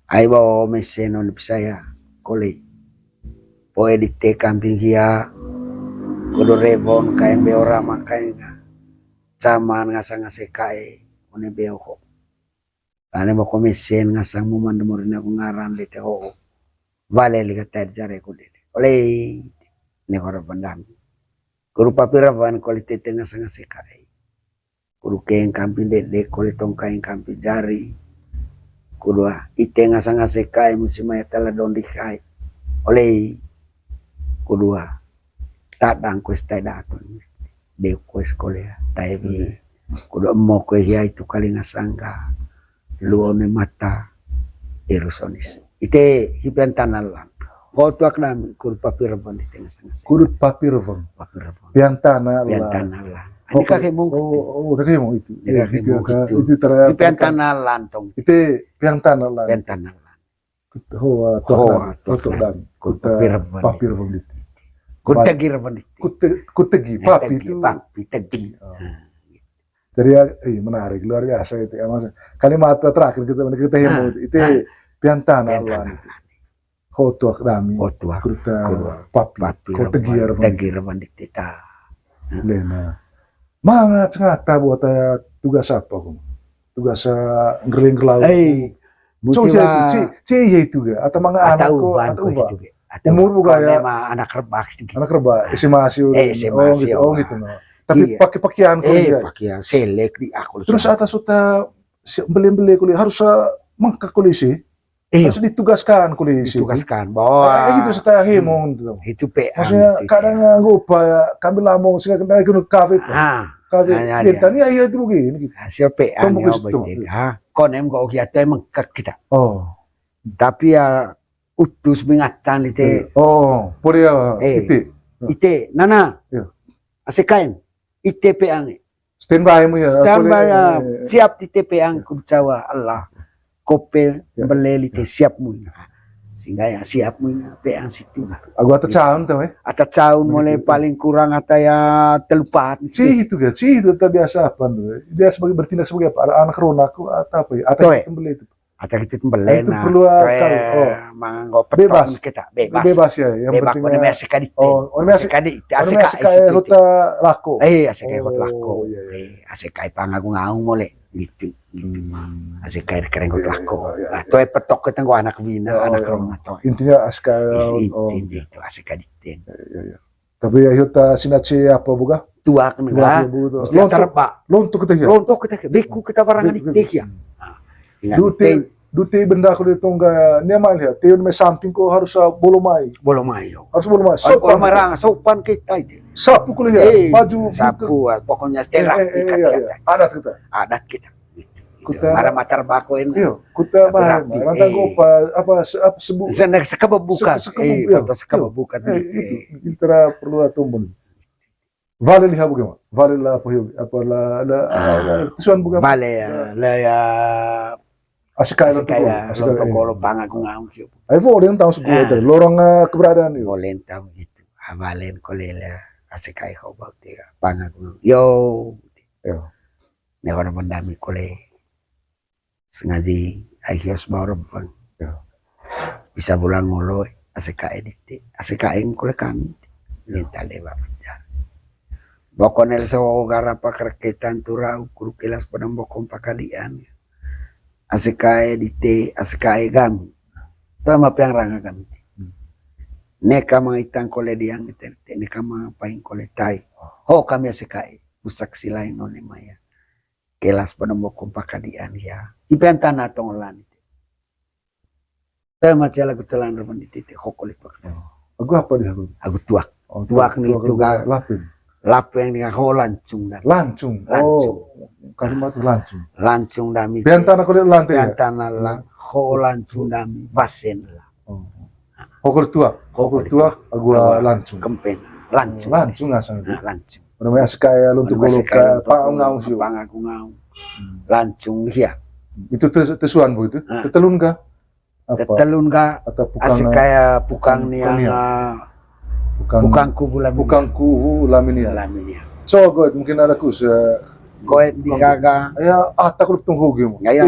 Ai bawa mesin on bisa ya kole. Poe dite camping kia. kudu revon kain beora makai nga caman ngasang sekai one beo ko ane mo komisen ngasang mo mandemorin ako ngaran lite ho vale liga terjare ko dele oleh ne hora pandam kudu papiravan kualite ngasang sekai kudu keng kampi de kulit tongkain kampi jari kudu ite ngasang sekai musim ay tala don dikai oleh kudua tadang kuesta daton de kues kolea taibi kudu mo ko hiya itu kali ngasangga luone mata erosonis ite hipen tanalan hotu aknami kudu papirvan di tengah sana Kudu papirvan piantana lan ani kake mo udah kayak mau itu itu ternyata hipen tanalan tong itu piantana lah hoa dan papirvan itu kutegi papi itu jadi ya menarik luar biasa itu ya mas kalimat terakhir kita hemo itu piantana lah itu hotu akdami kuta papi kutegi itu lena mana ngata buat tugas apa kamu tugas ngering laut Mucila itu ga atau mga anak ko atau umur buka ya anak rebak masih gitu no tapi pakai pakaian pakaian selek di aku terus atas sudah beli kuliah harus mengka kulisi harus ditugaskan kulisi bahwa gitu setelah hemon itu maksudnya kadang lupa kami lamong sehingga kena ikut kafe Bintang ya itu begini gitu. Siapa konem kok kita emang kita. Tapi ya utus mengatan itu. Podia ite nana. Asikain ite peang. Standby mu ya. Standby siap ite peang kucawa Allah. Kope beleli te siap mu. Sehingga ya siap mu peang situ. Aku atau caun tuh Ata caun mulai paling kurang ata ya telupat. Itu biasa apa tuh? Dia sebagai bertindak sebagai apa? Anak ronaku atau apa ya? Atau tembelai itu? Atau kita tembelai. Itu perlu kali. Bebas kita. Bebas ya. Yang bebas. penting. Orang masih kadit. Asik kayak huta lako. Asik kayak huta lako. Asik kayak pangagung-agung mulai. Gitu. Asik kayak keren huta lako. Itu petok kita gua anak bina, anak rumah tuh. Intinya asik itu asik kadit. Tapi ya huta sinace apa buka? Tua kena. Lontok kita. Beku kita warangan di ya. Dute benda aku itu enggak nyaman ya. Teu me samping ko harus bolomai. Harus bolomai. Sopan kita itu. Sapu kuliah. Baju sapu pokoknya setelah adat kita. Kuta mara matar bako ini. Iya, kuta bahan. Mata gopa apa sebu. Sekababukan. Sekababukan. Itu intera perlu atumbun. Vale lihat bagaimana? Vale lah apa lah tujuan bukan? Vale ya Asikaya kalau pangagung ngau. Ayo boleh tahu sebuah dari lorong keberadaan itu. Boleh tahu gitu. Valen kolela asikaya kau bau tiga pangagung. Yo. Ne orang mendami kole. Sengaji ahios baru bang. Bisa pulang ngolo asikaya dite. Asikaya kole kami. Minta lewat. Bokonel so garapa kerketan turau kuru kelas padang bokong pakadian. Asikae dite asikae gami. Tama piang ranga kami. Neka mga itang kole diang iterte. Neka mga paing kole tay. Ho kami asikae. Usak sila ino ni maya. Kelas padang bokong pakadian ya. Ipenta na tong lan ite. Tama cala kutalan raman dite. Ho kulit pakadian. Aku apa dia? Aku tuak. Tuak ni itu ga. Lapeng dengan ho lancung dan lancung kalimat lancung dami piantana kulit lantai piantana lang ho lancung dami basen lah hokur tua agua lancung kempeng lancung ngasang lancung namanya sekaya luntuk goloka pangaung siu lancung ya itu tesuan begitu tetelun kah tetelun kah atau sekaya pukang niang Bukan kubu laminia. Cogot mungkin ada kus. Goet di gaga. Ya takut tunggu gitu. Ya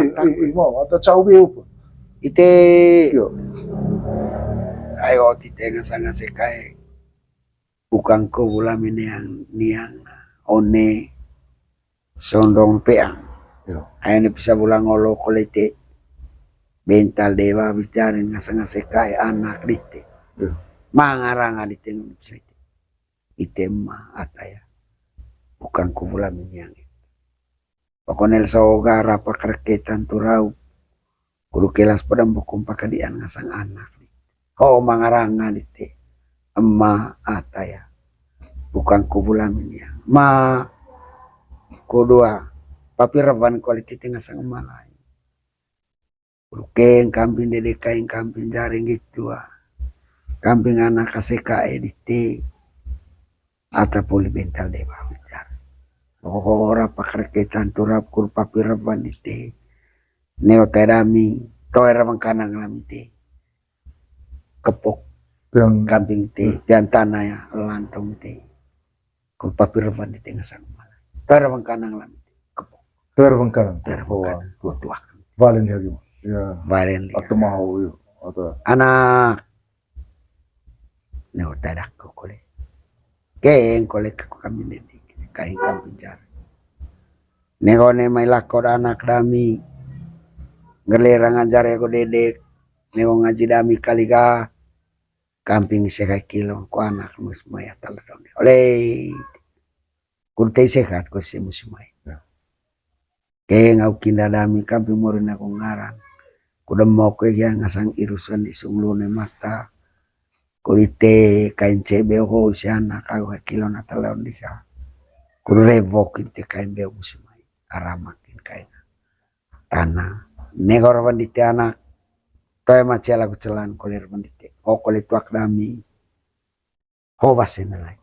mau atau cau beu. Ite. Ayo titenga sana sekai. bukan ko ulam niang one sondong peang. Ayo bisa bulang ngolo kolete bental dewa bicara ngasang sekai anak dite. Mangaranga di tengah bisa itema ataya bukan ko ulam niang. Pakonel saugara pakerketan turau kudu kelas padam bukum pakadian ngasang anak. Oh mangaranga dite emma ataya bukan ko ulam niang. Ma kodua papi rawan kualiti tengah sang malai. Keng kambing dede kain kambing jaring gitu kambing anak kaseka edite ata poli bental dewa bicara. Ora pakerketan turap kul papi rawan dite neo terami toy rawan kanang lamite kepok yang kambing te dan tanah ya lantong te kul papi rawan dite ngasang malai toy rawan kanang lamite Tervengkanan. Tua. Valen lagi mah. Ya. Valen. Atau mau yuk. Atau. Anak. Nih tadak ko kole. Keng kole ko kami nedi. Kain kami jar. Nego ne may lakor anak dami. Ngelerang ajar ya ko dedek. Nego ngaji dami kaliga. Kamping sekai kilo ko anak musmaya taladong. Oleh. Kurtai sehat ko si musmaya. Kaya ngau kinda dami kampi morin ako ngaran. Kuda mau ke yang ngasang irusan di sunglune mata. Kurite kain cebe ho si anak aku kilo natalaon dika. Kudu revok ite kain beo musimai. Aramakin kain tanah. Negor bandite anak. Toy macela ku celan kolir bandite. Ho kolir tuak dami. Ho basen lai.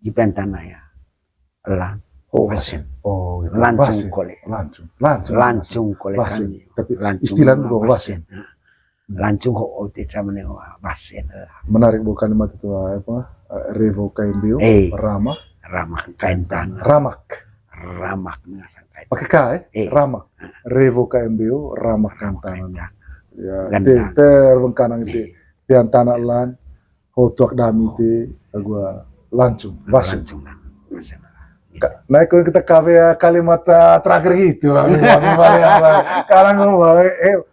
Ipen tanah ya. Elang. Oh, basin. Oh, gitu. Lancung kole. Lancung kole basin. Tapi lancung istilah bukan basin. Lancung ho ote camane basin. Menarik bukan kalimat itu apa? Revo kain bio, ramak. Ramak kain tanah. Ramak ngasang kain. Pakai K ramak. Revo kain bio, ramak kain tanah. Ya, terbengkanang itu. Pian tanah lan, ho tuak dami itu, gua lancung, basin. Nah, kalau kita kalimat terakhir gitu, sekarang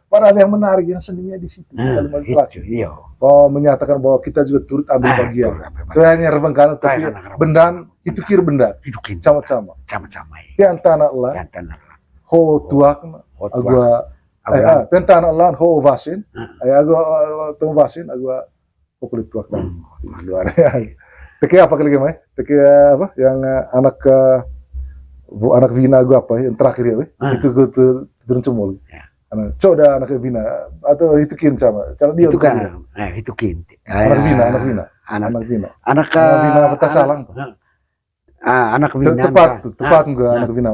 padahal yang menarik yang seninya di situ kalimat terakhir. Oh, menyatakan bahwa kita juga turut ambil bagian. Itu hanya rebengkan tapi bendan itu kira bendan. Sama-sama. Pian tanah lah. Ho tuak agua pian tanah lah ho vasin. Agua tong vasin agua ho kulit tuak dan luar. Teki apa lagi mai? Teki apa? Yang anak Vina gua apa? Yang terakhir ya, itu gua turun cemol. Anak coda anak Vina atau itu kin sama. Cara dia itu kan, itu kin. Anak Vina. Anak Vina Petasalang. Anak Vina. Tepat gua anak Vina.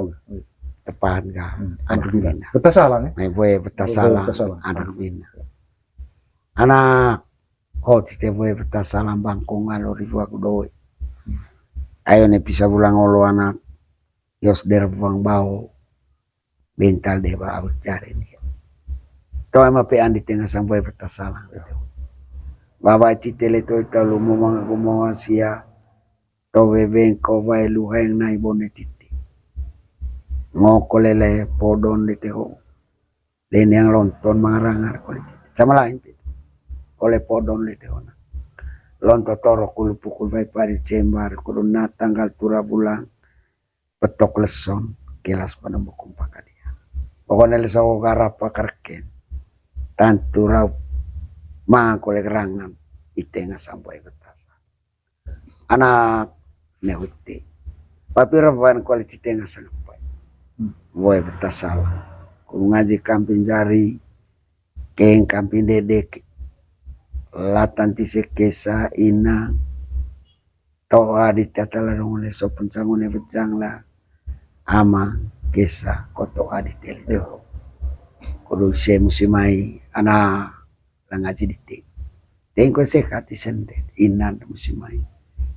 Tepat enggak? Anak Vina. Petasalang. Boy Petasalang. Anak Vina. Anak tite boy Petasalang bangkong ngalo ribu aku doy. Ayo ne bisa bulang olo anak yos derbang bau bental dewa abut jari ni. Tau ema pean di tengah sampai Petasalang gitu. Baba tite le to italu momang kumawa sia to bebeng ko vai luheng nai bonetiti. Ngokolele podon di teo. Den yang lonton mangarangar koliti. Sama lain oleh podon le teona. Lonto toro kulu pukul vai pari cembar kudu na tanggal tura bulang petok leson kelas pada bukum pakadia. Pokoknya leso garapa kerken tantura mangkole gerangan itenga sampai betasa. Anak nehuti papirawan kualiti tenga sampai. Boy betasala. Kudu ngaji kamping jari keng kamping dedek latan tise kesa ina to adit talarong le so puncangone bejang la ama kesa koto adit ele kudu se musimai ana langaji dite tengko sehat sende inan musimai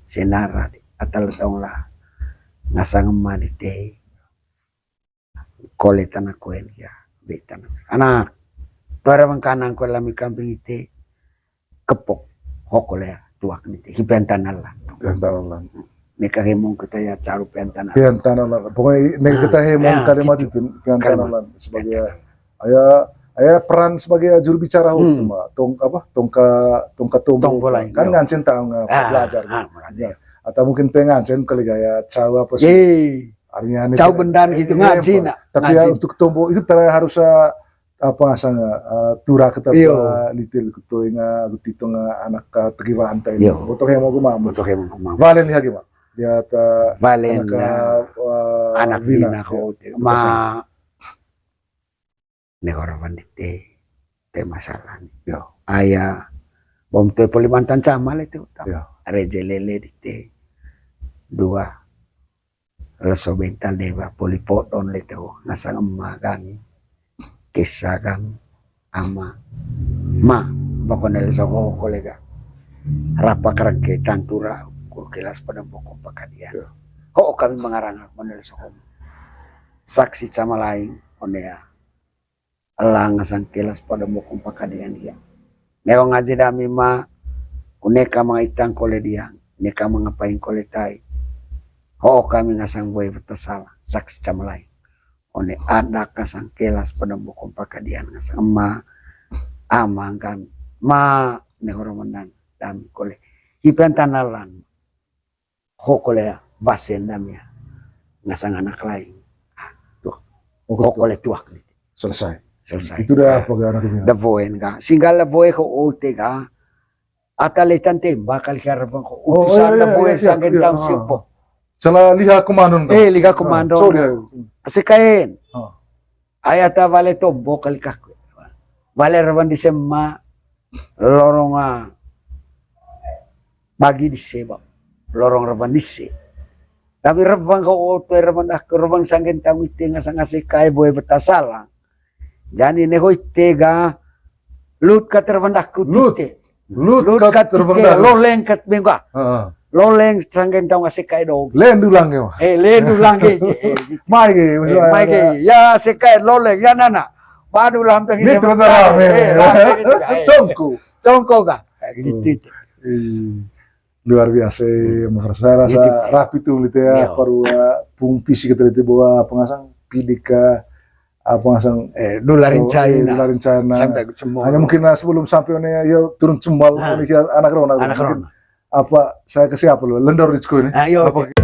senara atal tong la ngasang ma dite kole tanah koen ya betan anak tora mangkanang ko lami kamping ite kepok hokole tuak nite hipentan Allah Piantanalan. Neka hemong kita ya caru piantana. Piantanalan. Pokoknya nek kita hemong kalimat itu piantanalan sebagai ayah peran sebagai juru bicara itu mah tongka bolai kan ngancen tahu belajar gitu. Atau mungkin ngancen kali gaya cawa apa sih artinya caw bendan gitu ngaji nak tapi ya untuk tombo itu harus apa asanga tura kita litil kuto inga gutito nga anak tegiwa antay botok hemo gumamo valen hagi ma dia ta valen anak bina ko ma negara bandite te masalah yo aya bom te Polimantan camal itu rejelele dite dua leso bental deba polipodon leto nasang magang kisagang ama ma bakonel soko kolega rapa kerangke tantura kurkelas pada bokong pakadian ho kami mengarang konel soko saksi sama lain onea elang sang kelas pada bokong pakadian dia neong ngaji dami ma kuneka mga itang kole dia neka mengapain kole tai ho kami ngasang boy betasala saksi sama lain one ada kasang kelas pada bokong pakadian ngasang ma amang kami ma negoromandan dami kole hipentanalan ho kole basen dami ngasang anak lain tuh ho kole tuak selesai selesai itu dah apa anak ini da voen ka singgal voe ko ote ka ataletan tembak kali karabang ko utusan da voe sangen tam sipo salah lihat komandon liga komando asikain ayata vale tombo kali kakwe vale rawan di sema lorong bagi di seba lorong rawan di se tapi rawan ko ote rawan sangen tam ite ngasang asikai voe betasala jadi nego itega lut kat terbendak kutite lut kat terbendak loleng kat bengka loleng sanggen tau ngasih kai dog len dulang ya len dulang ge mai ge ya sekai loleng ya nana padu lampeng ini congko ga gitu luar biasa saya rasa rapi tuh ya paru pung fisik kita itu bawa pengasang pidika apa ngasang dolarin China sampai hanya mungkin sebelum sampai ya turun cemal anak rona apa apa saya kasih apa lo lendor di sekolah ini